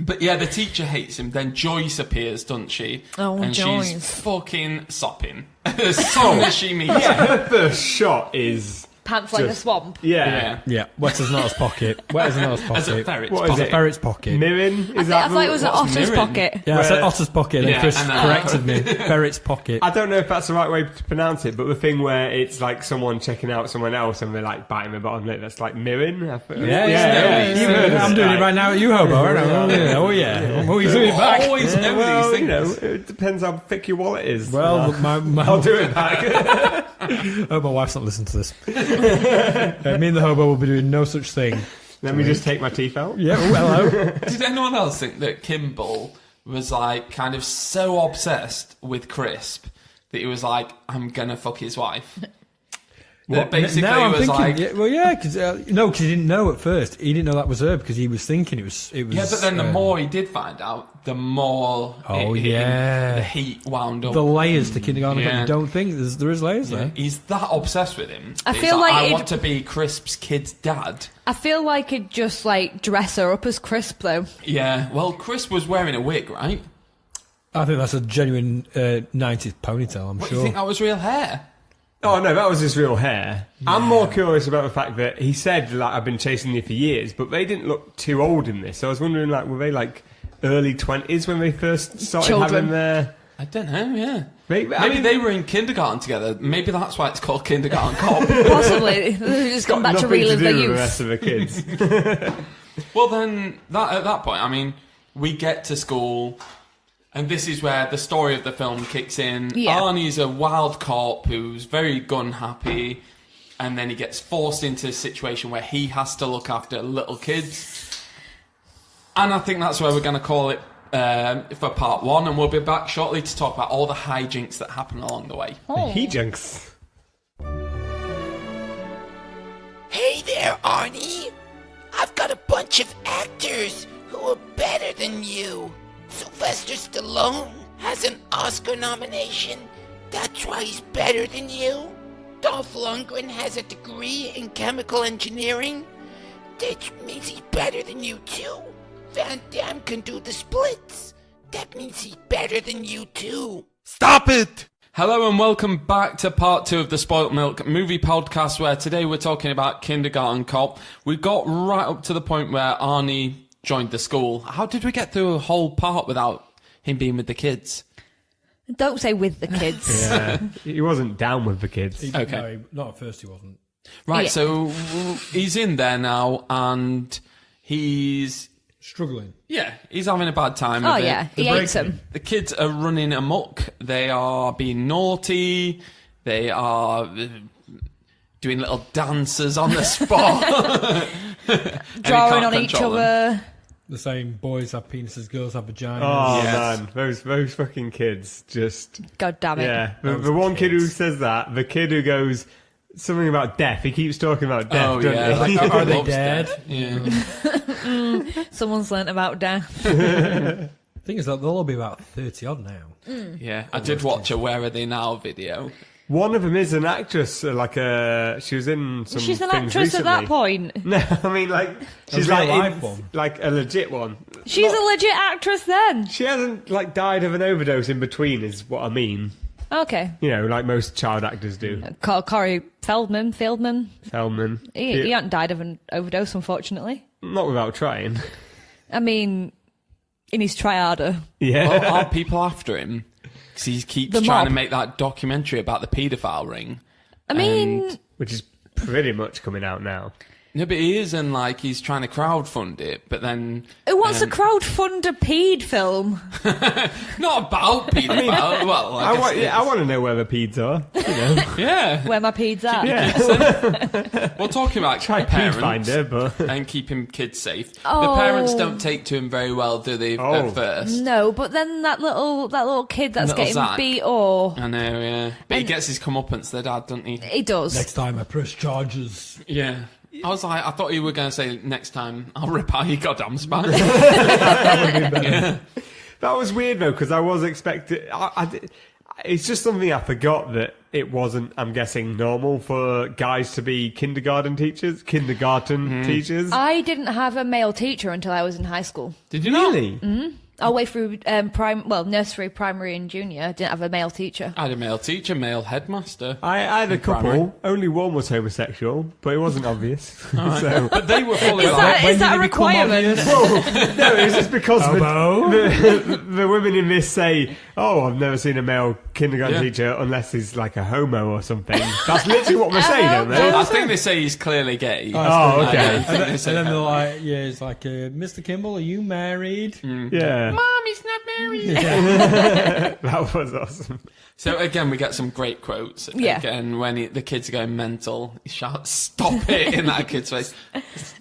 But yeah, the teacher hates him. Then Joyce appears, doesn't she? Oh, and Joyce. she's fucking sopping as soon as she meets him. Her first shot is... Pants like a Just- swamp. Yeah. Yeah, wet as not his pocket. Wet as not his pocket. As a ferret's What is As a it? ferret's pocket. Mirren? Is I that thought it was an what's otter's mirroring? pocket. Yeah, I said Where- otter's pocket, then Yeah, Chris and then- corrected me. Ferret's pocket. I don't know if that's the right way to pronounce it, but the thing where it's like someone checking out someone else and they're like biting the bottom lip, that's like mirroring. Yeah. You've heard of I'm it, doing it right? right now at you, Hobo. Oh yeah. Oh, he's doing it back. Always know Well, these you know, things. it depends how thick your wallet is. Well, my I'll do it back. Oh, my wife's not listening to this. Me and the Hobo will be doing no such thing. Let me just take my teeth out. Yeah, oh, hello. Did anyone else think that Kimball was like kind of so obsessed with Crisp that he was like, I'm gonna fuck his wife? That basically now I'm was thinking, like, because he didn't know at first. He didn't know that was her because he was thinking it was. yeah, but then the more he did find out, the more Oh, it hit him, yeah. the heat wound up. the layers to Kindergarten. Yeah. You don't think there is layers Yeah, there. he's that obsessed with him. I He's feel like I it'd- want to be Crisp's kid's dad. I feel like he'd just like dress her up as Crisp though. Yeah, well, Crisp was wearing a wig, right? I think that's a genuine 90s ponytail. I'm What, do sure. you think that was real hair? Oh no, that was his real hair. I'm more curious about the fact that he said, like, I've been chasing you for years, but they didn't look too old in this. So I was wondering, like, were they like early 20s when they first started Children. having their... I don't know, yeah. Maybe, Maybe they were in kindergarten together. Maybe that's why it's called Kindergarten Cop. Possibly. They've just gone back to nothing relive to their do with the youth. rest of the kids. Well, then, at that point, I mean, we get to school, and this is where the story of the film kicks in. Yeah. Arnie's a wild cop who's very gun happy, and then he gets forced into a situation where he has to look after little kids. And I think that's where we're going to call it for part 1, and we'll be back shortly to talk about all the hijinks that happen along the way. Hijinks. Hey there, Arnie. I've got a bunch of actors who are better than you. Sylvester Stallone has an Oscar nomination. That's why he's better than you. Dolph Lundgren has a degree in chemical engineering. That means he's better than you too. Van Damme can do the splits. That means he's better than you too. Stop it! Hello and welcome back to part 2 of the Spoilt Milk movie podcast, where today we're talking about Kindergarten Cop. We got right up to the point where Arnie joined the school. How did we get through a whole part without him being with the kids? Don't say with the kids. Yeah, he wasn't down with the kids. Okay. No, not at first he wasn't. Right, Yeah. so he's in there now and he's... Struggling. Yeah, he's having a bad time Oh with yeah, it. he hates him. The kids are running amok. They are being naughty. They are doing little dances on the spot. Drawing on each other. The same boys have penises, girls have vaginas. Oh Yes. man, those fucking kids just... God damn it. Yeah, the one kid who says that, the kid who goes something about death, he keeps talking about death, Oh, doesn't yeah. he? Like, Are they loves dead? death. Yeah. Someone's learnt about death. The thing is that they'll all be about 30 odd now. Yeah, I did watch a Where Are They Now video. One of them is an actress, she was in some She's an things actress recently. at that point. No, I mean, she's real like life one. like a legit one. She's a legit actress then. She hasn't died of an overdose in between, is what I mean. Okay. You know, like most child actors do. Corey Feldman. Feldman. He hadn't died of an overdose, unfortunately. Not without trying. I mean, in his triada. Yeah. Well, are people after him? Because he keeps The trying mob. to make that documentary about the paedophile ring. I mean, Which is pretty much coming out now. No, but he is, and he's trying to crowdfund it, but then... who wants to crowdfund a peed film? Not about paedophile. Well, I guess I want to know where the peds are. You know. yeah. Where my peeds at? We're talking about Try parents ped finder, but and keeping kids safe. Oh. The parents don't take to him very well, do they, Oh. at first? No, but then that little kid that's Little getting Zach. beat, or I know, yeah. But he gets his comeuppance, the dad, doesn't he? he does. Next time I press charges. Yeah. I thought you were going to say next time I'll rip out your goddamn spine. that was weird though, because I was expecting. It's just something I forgot that it wasn't. I'm guessing normal for guys to be kindergarten teachers. I didn't have a male teacher until I was in high school. Did you not? Really? All the way through nursery, primary, and junior. I didn't have a male teacher. I had a male teacher, male headmaster. I had a couple. Primary. Only one was homosexual, but it wasn't obvious. So. But they were fully Is that a requirement? No, it's just because Hobo. the women in this say, "Oh, I've never seen a male kindergarten Yeah. teacher unless he's like a homo or something." That's literally what they say, don't they? I think they say he's clearly gay. Oh, okay. I And think then, they say they're that. like, yeah, it's like, Mr. Kimball, are you married? Yeah, Mom, he's not married. that was awesome. So again, we get some great quotes. Yeah. Again, when the kids are going mental, he shouts, "Stop it!" in that kid's face.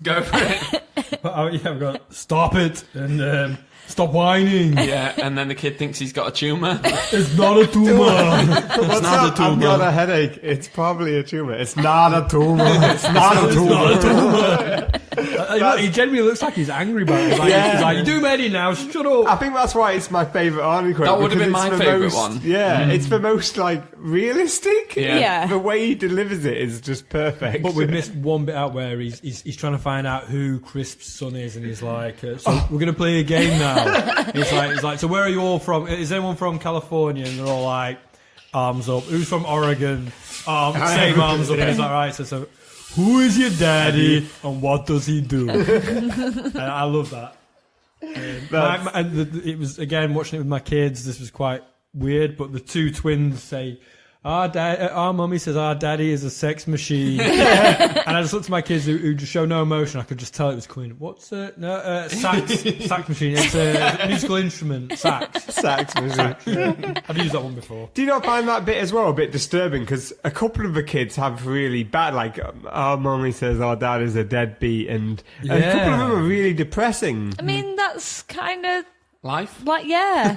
Go for it. I've got, stop it, and stop whining. Yeah, and then the kid thinks he's got a tumour. It's not a tumor. What's not up? a I've tumor. got a headache. It's probably a tumor. It's not a tumor. It's not a tumor. He genuinely looks like he's angry about it. He's like, you do Eddie now, shut up. I think that's why it's my favourite Arnie quote. That would have because been it's my the favourite most- one. Yeah, it's the most realistic. Yeah. Yeah. The way he delivers it is just perfect. But we missed one bit out where he's trying to find out who Crisp's son is, and he's like, so we're going to play a game now. he's like, so where are you all from? Is anyone from California? And they're all like, arms up. Who's from Oregon? Same arms up. And he's like, right, so who is your daddy and what does he do? And I love that. It was, again, watching it with my kids, this was quite weird, but the two twins say, Our mummy says our daddy is a sex machine. And I just looked at my kids who just show no emotion. I could just tell it was Queen. What's sax machine? It's a musical instrument. Sax machine. I've used that one before. Do you not find that bit as well a bit disturbing? Because a couple of the kids have really bad, like our mummy says our dad is a deadbeat, and a couple of them are really depressing. I mean, that's kind of life. Like, yeah.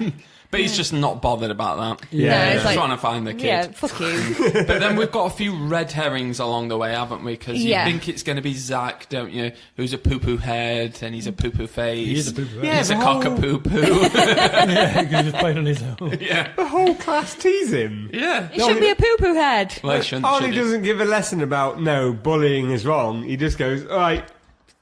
But he's just not bothered about that. Yeah, He's it's like, trying to find the kid. Yeah, fuck you. But then we've got a few red herrings along the way, haven't we? Because you think it's going to be Zach, don't you? Who's a poo-poo head, and he's a poo-poo face. He is a poo-poo head. Yeah, he's a cock-a-poo-poo. Yeah, because he's playing on his own. Yeah. The whole class tease him. Yeah. He should be a poo-poo head. Well, Arnie doesn't give a lesson about, no, bullying is wrong. He just goes, all right,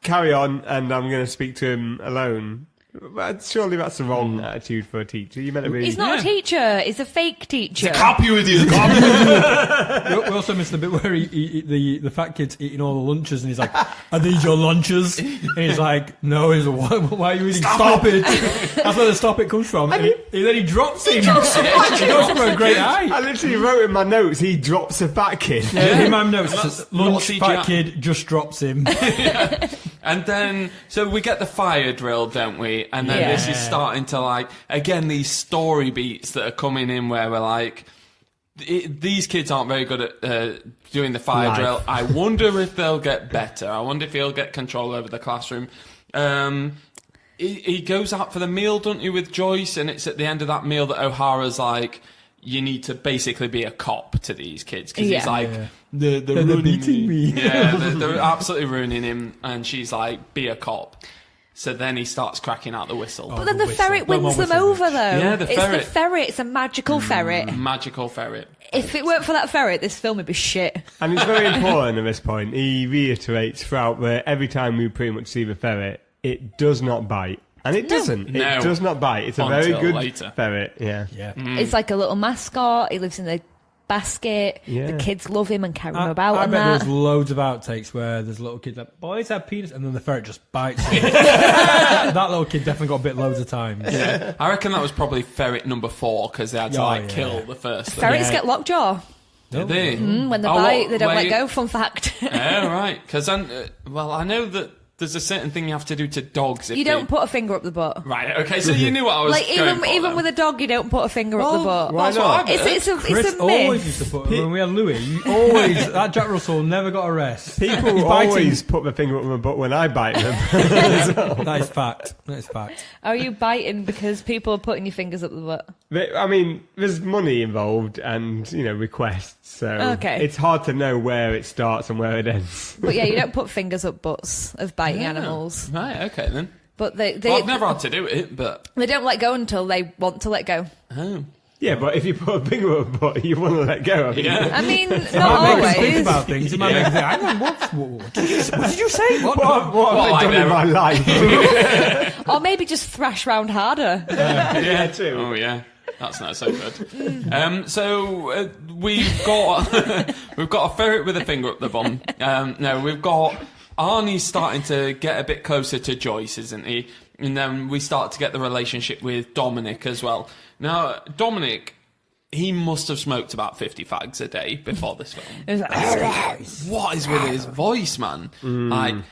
carry on, and I'm going to speak to him alone. But surely that's the wrong attitude for a teacher. You meant to be. He's not a teacher. He's a fake teacher. He's a cop, you idiot. We also missed the bit where the fat kid's eating all the lunches, and he's like, "Are these your lunches?" And he's like, "No." He's like, "Why are you eating? Stop it!" That's where the "stop it" comes from. And then he drops him. He goes from a great height. I literally wrote in my notes, he drops a fat kid. Yeah, in my notes, it says, lunch, fat kid just drops him. Yeah. And then, so we get the fire drill, don't we? And then this is starting to, like, again, these story beats that are coming in where we're like, these kids aren't very good at doing the fire drill. I wonder if they'll get better. I wonder if he'll get control over the classroom. He goes out for the meal, don't you, with Joyce? And it's at the end of that meal that O'Hara's like, you need to basically be a cop to these kids. Because he's like, they're beating me. Yeah, they're absolutely ruining him. And she's like, be a cop. So then he starts cracking out the whistle. But then the ferret wins them over, though. Yeah, the ferret. It's the ferret. It's a magical ferret. Magical ferret. If it weren't for that ferret, this film would be shit. And it's very important at this point. He reiterates throughout where every time we pretty much see the ferret, it does not bite. And it doesn't. No. It does not bite. It's a very good ferret. Yeah. It's like a little mascot. He lives in the basket. Yeah. The kids love him and carry him about. I and bet that. there's loads of outtakes where there's little kids like, boys have penis, and then the ferret just bites him. That little kid definitely got bit loads of times. Yeah. I reckon that was probably ferret number 4 because they had to kill the first. Ferrets get lockjaw. Did they? When they bite, they don't let go. Fun fact. Oh, right. Because I know that there's a certain thing you have to do to dogs. If you don't put a finger up the butt. Right. Okay. So you knew what I was like going for, even then. with a dog, you don't put a finger up the butt. Why not? It's a Chris myth. always used to put when we had Louis. That Jack Russell never got a rest. People always put their finger up my butt when I bite them. That is fact. Are you biting because people are putting your fingers up the butt? I mean, there's money involved and, requests, so it's hard to know where it starts and where it ends. But yeah, you don't put fingers up butts of biting animals. Right, okay then. But I've never had to do it, but... They don't let go until they want to let go. Oh. Yeah, but if you put a finger up a butt, you want to let go. I mean, not always. Think always. about things. It might make you think, hang on, what did you say? What have I done in my life? Or maybe just thrash round harder. Yeah, too. Oh, yeah. That's not so good. So we've got a ferret with a finger up the bum. No, we've got Arnie's starting to get a bit closer to Joyce, isn't he? And then we start to get the relationship with Dominic as well. Now, Dominic, he must have smoked about 50 fags a day before this film. What is with his voice, man? I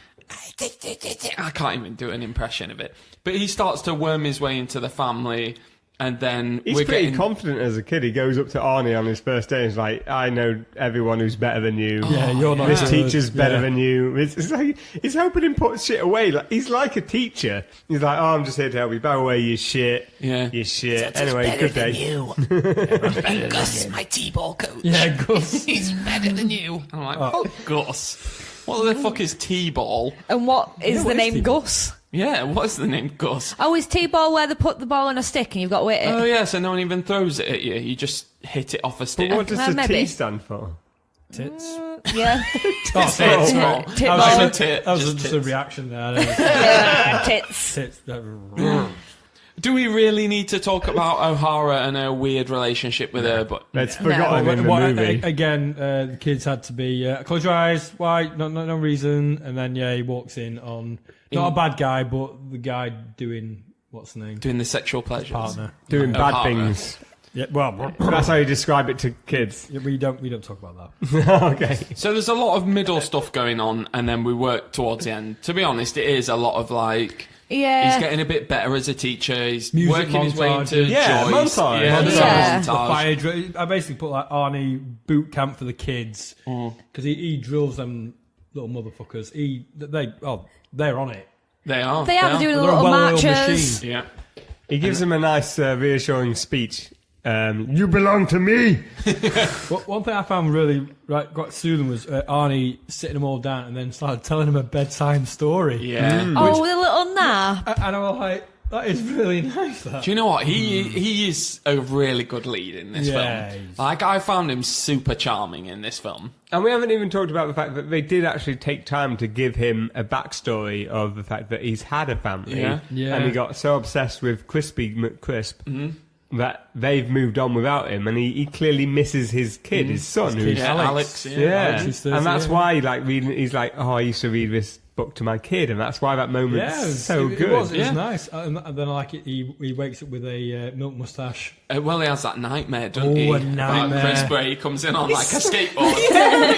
can't even do an impression of it. But he starts to worm his way into the family. And then he's pretty confident as a kid. He goes up to Arnie on his first day and he's like, I know everyone who's better than you. Yeah, you're not. This teacher's better than you. It's like, he's helping him put shit away. Like, he's like a teacher. He's like, I'm just here to help you. Bow away, you shit. Yeah. You shit. Anyway, good day. You. And Gus, my T-ball coach. Yeah, Gus. He's better than you. I'm like, Gus. What the fuck is T-ball? And what is the name Gus? Yeah, what is the name Gus? Oh, is T-ball where they put the ball on a stick and you've got to hit it? Oh, yeah, so no one even throws it at you. You just hit it off a stick. But what does the maybe. T stand for? Tits. Yeah. Tits. That was Just just a reaction there. Yeah, tits. Tits. Do we really need to talk about O'Hara and her weird relationship with her? But it's forgotten in the movie. Again, the kids had to be close your eyes. Why? No reason. And then he walks in on not a bad guy, but the guy doing what's the name? Doing the sexual pleasures. Partner. Doing bad O'Hara. things. Yeah, well, That's how you describe it to kids. we don't talk about that. Okay. So there's a lot of middle stuff going on, and then we work towards the end. To be honest, it is a lot of like... Yeah. He's getting a bit better as a teacher. He's Music working his way montage. into Yeah, Joyce. montage. Yeah, there's a Yeah. montage. The fire drill. I basically put like Arnie boot camp for the kids because he drills them little motherfuckers. They're on it. They are. They are doing They're a little well-oiled marches. machine. Yeah. He gives them a nice, reassuring speech. You belong to me. Well, one thing I found really quite soothing was Arnie sitting them all down and then started telling them a bedtime story. Yeah. Oh, the little nap. And I was like, that is really nice. That. Do you know what? He is a really good lead in this Yeah, film. he's- Like, I found him super charming in this film. And we haven't even talked about the fact that they did actually take time to give him a backstory of the fact that he's had a family. Yeah. Yeah. And he got so obsessed with Crispy McCrisp that they've moved on without him, and he clearly misses his kid, his son. His Who's, kid, Alex. yeah. Alex is 30, And that's yeah. why he's like, oh, I used to read this book to my kid, and that's why that moment's Yeah, so good. It was Yeah. nice. And then I like it. He wakes up with a milk mustache. Well, he has that nightmare, doesn't he? Oh, a About nightmare. Chris, where he comes in on like a skateboard.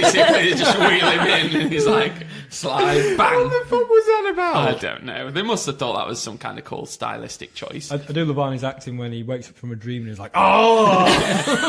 Basically, they just wheel him in, and he's like, slide, bang. What the fuck was that about? I don't know. They must have thought that was some kind of cool stylistic choice. I do love Arnie's acting when he wakes up from a dream and he's like, oh!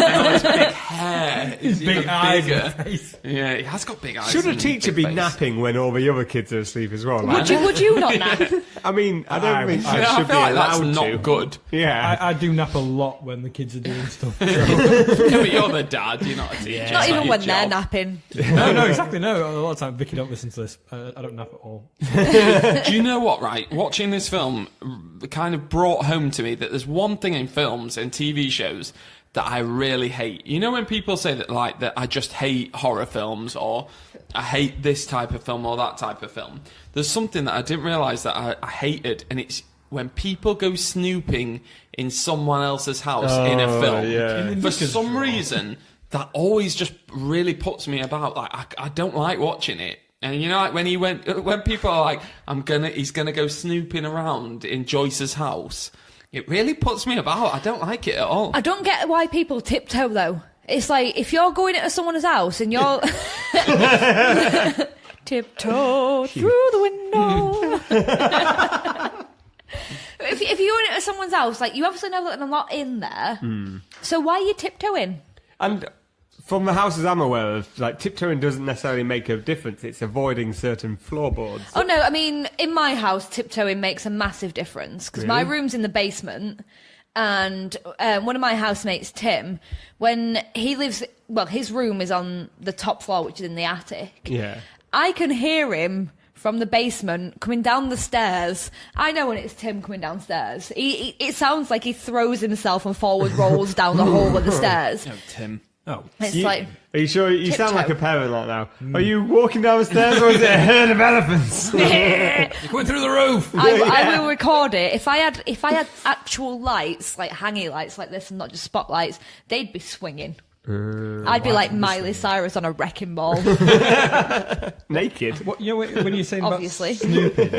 And his big hair is Big even eyes in bigger. the face. Yeah, he has got big eyes. Should a and teacher big be face. napping when all the other kids are asleep as well? Like, Would you not nap? I mean, I don't think I I Yeah, I should be feel like that's allowed not to. good. Yeah. I do nap a lot when the kids are doing stuff. Yeah, but you're the dad, you're not a teacher. It's Not even your when they're job. napping. No, exactly. No, a lot of time Vicky don't listen to this. I don't nap at all. Do you know what, right? Watching this film kind of brought home to me that there's one thing in films and TV shows that I really hate. You know when people say that, like, that I just hate horror films, or I hate this type of film or that type of film? There's something that I didn't realise that I hated, and it's when people go snooping in someone else's house in a film. yeah. For some reason, that always just really puts me about. Like, I don't like watching it. And you know, like when people are like, he's gonna go snooping around in Joyce's house, it really puts me about. I don't like it at all. I don't get why people tiptoe though. It's like if you're going into someone's house and you're tiptoe through the window. If you're going into someone's house, like you obviously know that they're not in there. So why are you tiptoeing? And from the houses I'm aware of, like, tiptoeing doesn't necessarily make a difference. It's avoiding certain floorboards. Oh no, I mean, in my house, tiptoeing makes a massive difference because my room's in the basement, and one of my housemates, Tim, when he lives, well, his room is on the top floor, which is in the attic. Yeah. I can hear him from the basement coming down the stairs. I know when it's Tim coming downstairs. It sounds like he throws himself and forward rolls down the hole of the stairs. Oh, Tim. Oh, It's You- like, Are you sure? You sound Tiptoe. like a parent like now. Are you walking down the stairs or is it a herd of elephants? you're going through the roof. I will record it. If I had actual lights, like hanging lights like this and not just spotlights, they'd be swinging. I'd be like Miley Cyrus on a wrecking ball. Naked. What, you know when you're saying Obviously. about snooping?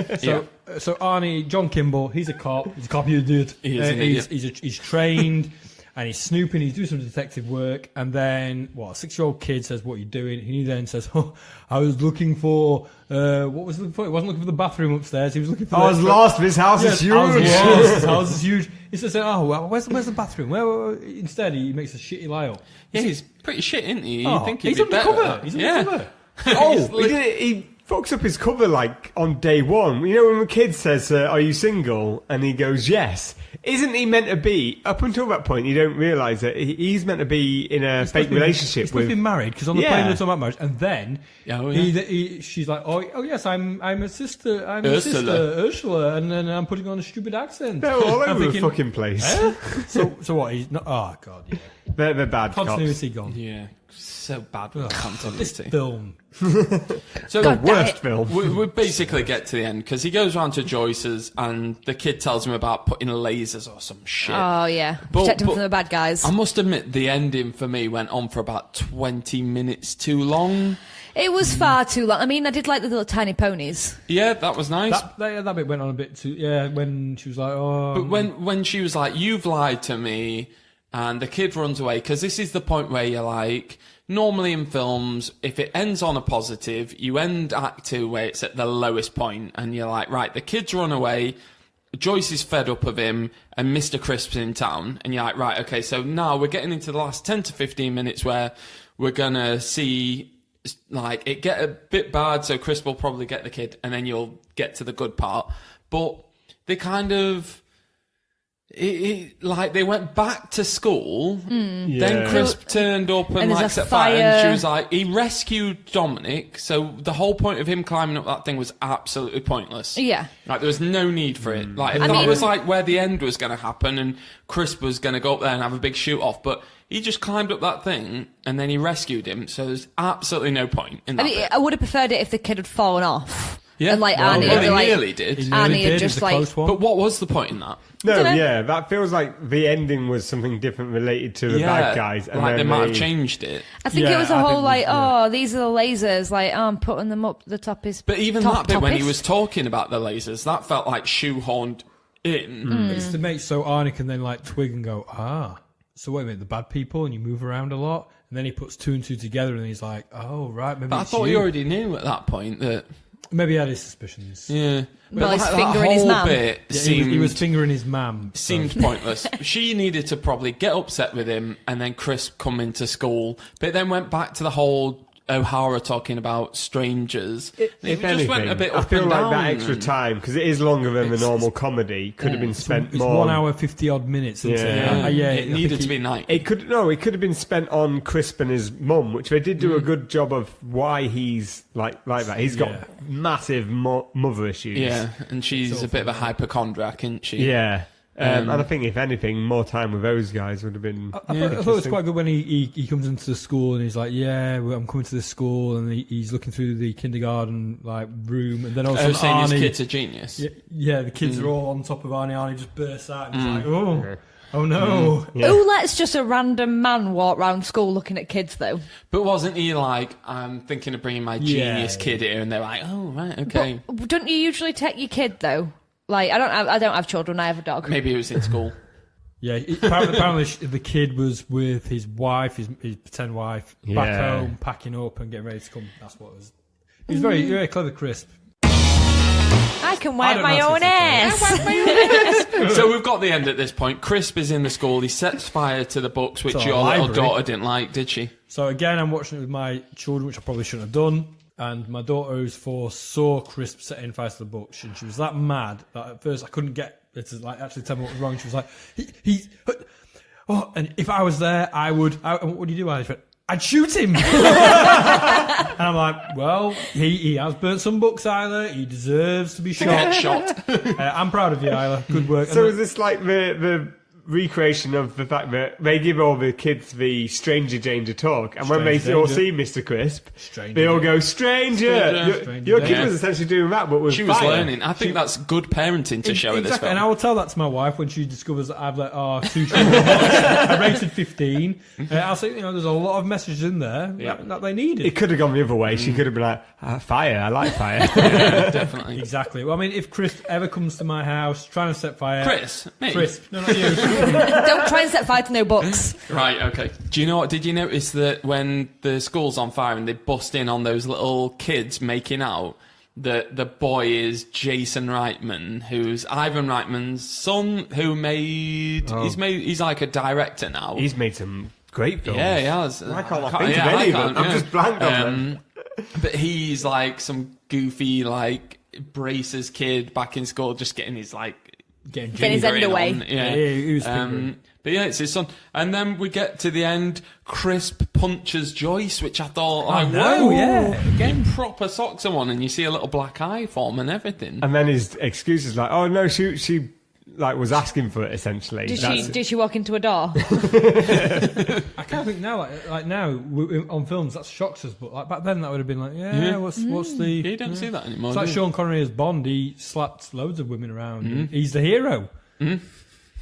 So Arnie, John Kimball, he's a cop. He's a cop, you dude. He is an idiot. He's trained, and he's snooping. He's doing some detective work, and then a 6-year-old kid says, "What are you doing?" He then says, "Oh, I was looking for what was he looking for? He wasn't looking for the bathroom upstairs. He was looking for." I was lost. This house is huge. I was lost. This house is huge. He says, "Oh, well, where's the bathroom?" Where? Instead, he makes a shitty lie up. Yeah, he's pretty shit, isn't he? Oh, You think he'd he's be better undercover. at that. He's Yeah. undercover. Oh, he fucks up his cover like on day one. You know when the kid says, "Are you single?" and he goes, "Yes." Isn't he meant to be? Up until that point, you don't realise that he's meant to be in a fake relationship He's with. been married because on the Yeah. plane they're talking about marriage, and then Oh, yeah. she's like, "Oh yes, I'm a sister. I'm a Ursula. sister, Ursula," and then I'm putting on a stupid accent. They're all I'm over thinking, the fucking place. "Eh?" So what? He's not. Oh god, yeah. They're bad cops. Continuity gone. Yeah, so bad with Ugh, this continuity. film. So God damn Worst it. film. we basically get to the end because he goes round to Joyce's and the kid tells him about putting lasers or some shit. Oh yeah, But- protect him but- from the bad guys. I must admit, the ending for me went on for about 20 minutes too long. It was far too long. I mean, I did like the little tiny ponies. Yeah, that was nice. That bit went on a bit too. Yeah, when she was like, "Oh," But when she was like, "You've lied to me," and the kid runs away, because this is the point where you're like, normally in films, if it ends on a positive, you end Act 2 where it's at the lowest point, and you're like, right, the kid's run away, Joyce is fed up of him, and Mr. Crisp's in town, and you're like, right, okay, so now we're getting into the last 10 to 15 minutes where we're gonna see, like, it get a bit bad, so Crisp will probably get the kid, and then you'll get to the good part. But they kind of... like they went back to school, then Crisp turned up and like set fire, and she was like, he rescued Dominic, so the whole point of him climbing up that thing was absolutely pointless. Yeah. Like there was no need for it. Like if that was like where the end was going to happen and Crisp was going to go up there and have a big shoot off, but he just climbed up that thing and then he rescued him, so there's absolutely no point in that. I would have preferred it if the kid had fallen off. Yeah, and like Arnie, Arnie, he like, nearly did. Arnie had just like. But what was the point in that? No, yeah, that feels like the ending was something different related to the bad guys. And like then they might have changed it. I think it was a whole like, these are the lasers, like, I'm putting them up the top is. But even that bit when he was talking about the lasers, that felt like shoehorned in. It's to make so Arnie can then like twig and go, so wait a minute, the bad people, and you move around a lot, and then he puts 2 and 2 together, and he's like, oh right, maybe. But I thought he already knew at that point that. Maybe he had his suspicions. Yeah. Well, he's fingering his mum. He was fingering his mum. Seemed pointless. She needed to probably get upset with him and then Crisp come into school. But it then went back to the whole O'Hara talking about strangers. If anything, went a bit I up feel and like down. that extra time, because it is longer than the normal comedy, could have been spent It's more. 1 hour 50 odd minutes. It needed to be 90. It could have been spent on Crisp and his mum, which they did do a good job of. Why he's like that? He's got massive mother issues. Yeah, and she's a bit of a hypochondriac, isn't she? Yeah. And I think, if anything, more time with those guys would have been. I thought it was quite good when he comes into the school and he's like, I'm coming to this school, and he's looking through the kindergarten like room, and then also saying Arnie, his kid's a genius. Yeah, the kids are all on top of Arnie. Arnie just bursts out and he's like, oh no. Who lets just a random man walk around school looking at kids though? But wasn't he like, I'm thinking of bringing my genius kid here, and they're like, oh right, okay. But don't you usually take your kid though? Like, I don't have children, I have a dog. Maybe it was in school. Yeah, apparently the kid was with his wife, his pretend wife, back home, packing up and getting ready to come. That's what it was. He was very, very clever, Crisp. I can wipe my own ass. So we've got the end at this point. Crisp is in the school. He sets fire to the books, which your little daughter didn't like, did she? So again, I'm watching it with my children, which I probably shouldn't have done. And my daughter, who's 4, saw Crisp setting fire to the books, and she was that mad that at first I couldn't get her to like actually tell me what was wrong. She was like, and if I was there, I would. What do you do? I'd shoot him. And I'm like, well, he has burnt some books, Isla. He deserves to be shot. I'm proud of you, Isla. Good work. So is this like the recreation of the fact that they give all the kids the stranger danger talk, and when they all see Mr. Crisp, they all go, stranger. Your kid was essentially doing that, but with she fire. was learning. I think that's good parenting to show in this film. And I will tell that to my wife when she discovers that I've let our 2 children watch. I rated 15. I'll say, there's a lot of messages in there that they needed. It could have gone the other way. She could have been like, fire, I like fire. Definitely. Exactly. Well, I mean, if Chris ever comes to my house trying to set fire... Chris? Me? Chris. No, not you. Don't try and set fire to no books. Right, okay. Do you know what? Did you notice that when the school's on fire and they bust in on those little kids making out, that the boy is Jason Reitman, who's Ivan Reitman's son, who made... He's like a director now. He's made some great films. Yeah, he has. I can't think of any of them. I'm just blanked on them. But he's like some goofy, like, braces kid back in school, just getting his, like... Getting his end away. Yeah. He was but yeah, it's his son. And then we get to the end. Crisp punches Joyce, which I thought, whoa, again, proper socks him on, and you see a little black eye form and everything. And then his excuse is like, oh no, she like was asking for it essentially. Did she walk into a door? I can't think now, like now on films that shocks us, but like back then that would have been like, what's the? You don't see that anymore. It's like Sean Connery as Bond. He slapped loads of women around. And he's the hero.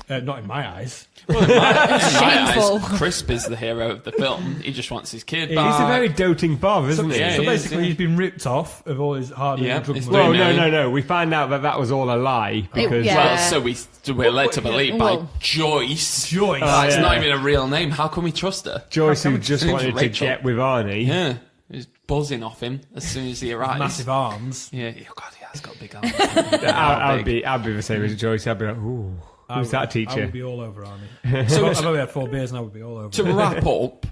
Not in my eyes. Well, in my Shameful. eyes, Crisp is the hero of the film. He just wants his kid He's back. a very doting father, isn't he? Yeah, So he basically, is, he's been ripped off of all his hard drug it's money. Well, no. We find out that was all a lie because yeah. Well, so we're led to believe by Well- Joyce. Joyce. That's yeah. not even a real name. How can we trust her? Joyce, who just Name's wanted to Rachel. get with Arnie. Yeah, he's buzzing off him as soon as he arrives. Massive arms. Yeah, oh God, he has got big arms. I'd be the same as Joyce. I'd be like, ooh, who's that I teacher? would be all over Arnie. So I've only had 4 beers and I would be all over. To wrap up,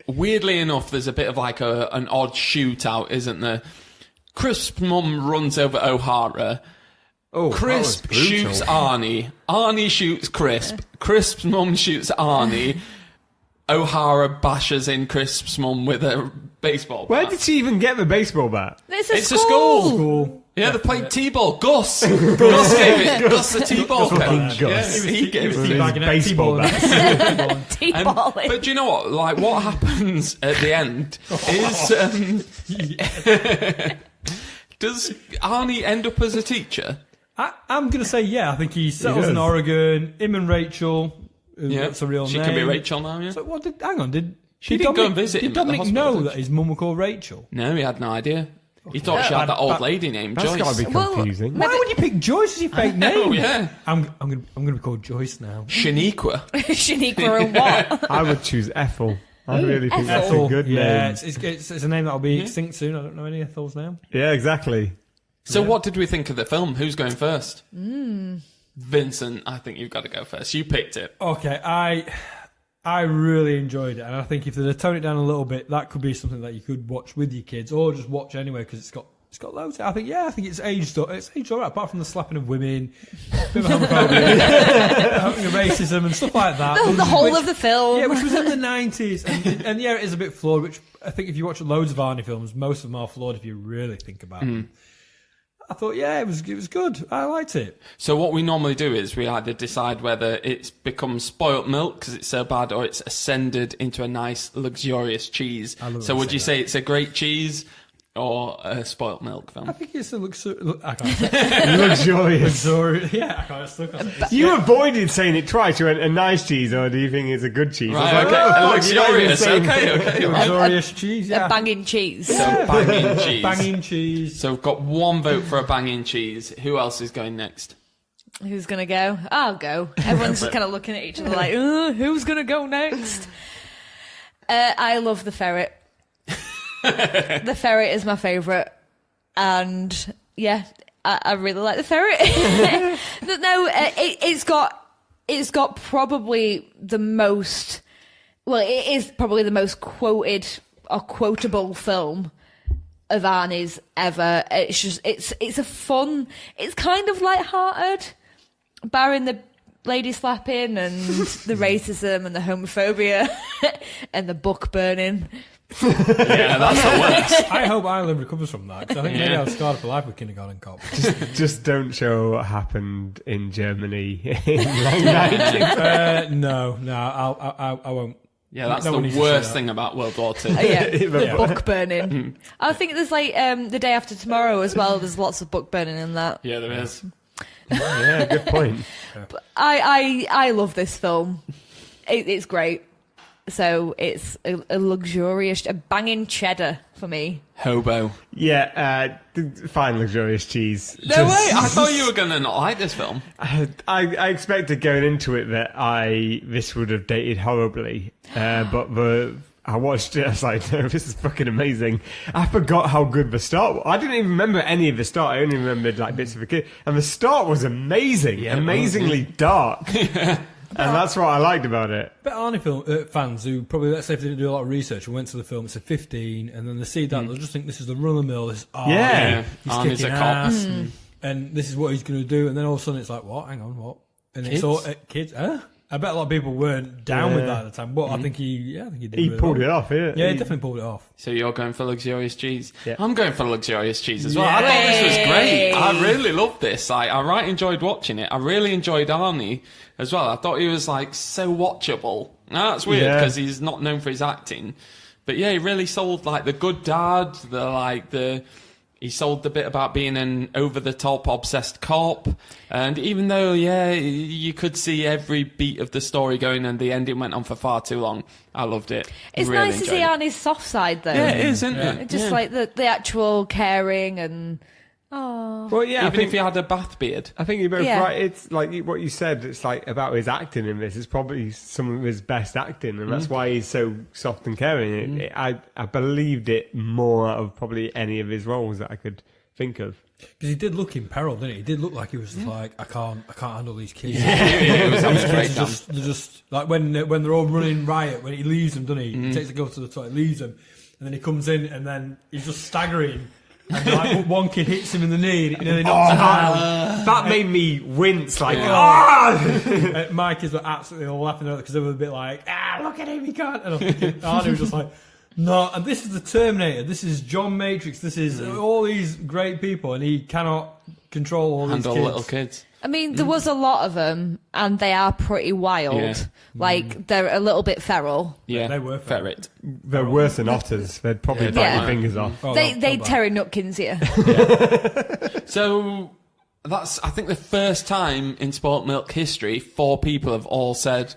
weirdly enough, there's a bit of like an odd shootout, isn't there? Crisp's mum runs over O'Hara. Oh, Crisp that was brutal. shoots Arnie. Arnie shoots Crisp. Crisp's mum shoots Arnie. O'Hara bashes in Crisp's mum with a baseball bat. Where did she even get the baseball bat? It's It's a school. Cool. Yeah, they played T-ball. Gus gave it. Gus the T-ball coach. Gus. Yes, he gave it. Teabagging out, baseball T-balling. T-balling. But do you know what? Like, what happens at the end is... does Arnie end up as a teacher? I'm going to say yeah. I think he settles in does. Oregon. Him and Rachel. Yeah, That's a real she name. can be Rachel now, yeah? So what did? Hang on. Did She did did go Dominic- and visit him Did at the Dominic hospital, know didn't that his mum was called Rachel? No, he had no idea. He thought she had that old lady named That's Joyce. got to be Well, confusing. Why would you pick Joyce as your fake name? Oh, yeah. I'm going to be called Joyce now. Shaniqua. Shaniqua and what? I would choose Ethel. I really think that's Ethel. a good Yeah, name. it's a name that will be extinct soon. I don't know any Ethels now. Yeah, exactly. So what did we think of the film? Who's going first? Vincent, I think you've got to go first. You picked it. Okay, I really enjoyed it, and I think if they'd toned it down a little bit, that could be something that you could watch with your kids, or just watch anyway because it's got loads. I think it's aged all right, apart from the slapping of women, a bit of homophobia, racism and stuff like that. The whole of the film. Yeah, which was in the 90s, and yeah, it is a bit flawed. Which I think if you watch loads of Arnie films, most of them are flawed if you really think about them. I thought, yeah, it was good. I liked it. So what we normally do is we either decide whether it's become spoilt milk because it's so bad, or it's ascended into a nice, luxurious cheese. So would you say it's a great cheese or a spoilt milk film? I think it's a I can't say Luxurious. yeah, I can't say it. You avoided saying it twice. You went, a nice cheese, or do you think it's a good cheese? I Right, was like, okay. what the fuck? You're not even Luxurious. saying- Okay. Right. Luxurious cheese, yeah. A banging cheese. So banging cheese. Banging cheese. So we've got one vote for a banging cheese. Who else is going next? Who's going to go? I'll go. Everyone's just kind of looking at each other like, who's going to go next? I love the ferret. The ferret is my favourite. And, yeah, I really like the ferret. It's got probably the most... Well, it is probably the most quoted or quotable film of Arnie's ever. It's just, it's a fun... It's kind of light-hearted, barring the lady slapping and the racism and the homophobia and the book burning. Yeah, that's the worst. I hope Ireland recovers from that, because I think maybe I was scarred for life with Kindergarten Cop. Just don't show what happened in Germany in late 90s. No, I won't. Yeah, that's No one the needs to worst see thing about World War II. Yeah, the book burning. I think there's like The Day After Tomorrow as well. There's lots of book burning in that. Yeah, there is. Yeah, good point. I love this film. It's great. So it's a luxurious, a banging cheddar for me. Hobo. Yeah, fine, luxurious cheese. No way! I thought you were going to not like this film. I expected going into it that this would have dated horribly, but I watched it. I was like, no, this is fucking amazing. I forgot how good the start was. I didn't even remember any of the start. I only remembered like bits of the kid, and the start was amazing, amazingly dark. And that's what I liked about it. But Arnie film fans who probably, let's say if they didn't do a lot of research and went to the film, it's a 15, and then they see that, they'll just think this is the run-of-the-mill, this Yeah. he's Arnie's kicking a cop. ass, and this is what he's going to do, and then all of a sudden it's like, what? Hang on, what? And Kids? it's all kids, huh? I bet a lot of people weren't down with that at the time, but I think he did He really pulled well. it off, yeah. Yeah, he definitely pulled it off. So you're going for luxurious cheese? Yeah. I'm going for luxurious cheese as well. I thought this was great. I really loved this. I right enjoyed watching it. I really enjoyed Arnie as well. I thought he was like so watchable. Now, that's weird because he's not known for his acting. But yeah, he really sold like the good dad, the He sold the bit about being an over-the-top obsessed cop, and even though, you could see every beat of the story going, and the ending went on for far too long, I loved it. It's really nice to see Arnie's soft side, though. Yeah, it is, isn't it? Just like the actual caring and... Oh. Well, yeah, Even if he had a bath beard. I think you're both right. It's like what you said. It's like about his acting in this. It's probably some of his best acting, and that's why he's so soft and caring. I believed it more out of probably any of his roles that I could think of. Because he did look in peril, didn't he? He did look like he was just like, I can't handle these kids. It was having a great time. They're just like when they're all running riot. When he leaves them, doesn't he? He takes the girl to the toilet, leaves them, and then he comes in, and then he's just staggering. And like one kid hits him in the knee, and he nearly knocks him out. That made me wince. Like, my kids were absolutely laughing at it because they were a bit like, look at him, he can't. And I'm thinking, Arnie was just like, no. And this is the Terminator. This is John Matrix. This is all these great people, and he cannot control all these kids. Little kids. I mean, there was a lot of them, and they are pretty wild. Yeah. Like, they're a little bit feral. Yeah, they were ferret. They're worse than otters. They'd probably bite your fingers off. They'd Terry Nutkins here. So that's, I think, the first time in Spoilt Milk history 4 people have all said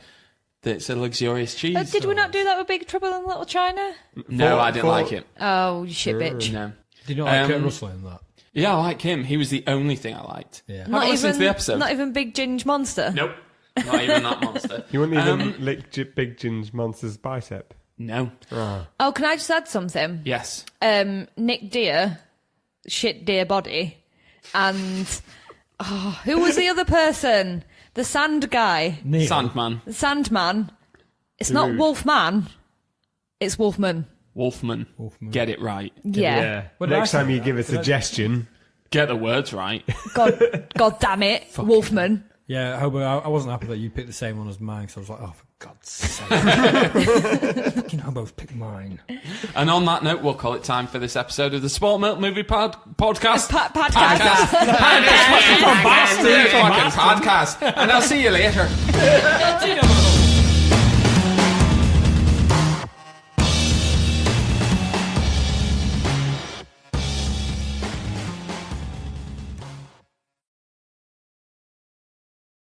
that it's a luxurious cheese. Did we not do that with Big Trouble in Little China? No, I didn't like it. Oh, you shit bitch. No. Did you not like Kurt Russell in that? Yeah, I like him. He was the only thing I liked. Yeah. Have I listened to the episode? Not even Big Ginge Monster? Nope. Not even that monster. You wouldn't even lick Big Ginge Monster's bicep? No. Oh, can I just add something? Yes. Nick Deer, shit dear body, and who was the other person? The sand guy. Neil. Sandman. The Sandman. It's not Wolfman. It's Wolfman. Wolfman. Get it right. Yeah. Next time you give a suggestion, get the words right. God damn it, Wolfman. Yeah, Hobo, I wasn't happy that you picked the same one as mine, so I was like, oh, for God's sake. Fucking Hobo's picked mine. And on that note, we'll call it time for this episode of the Spoilt Milk Movie Podcast. Podcast. Podcast. And I'll see you later.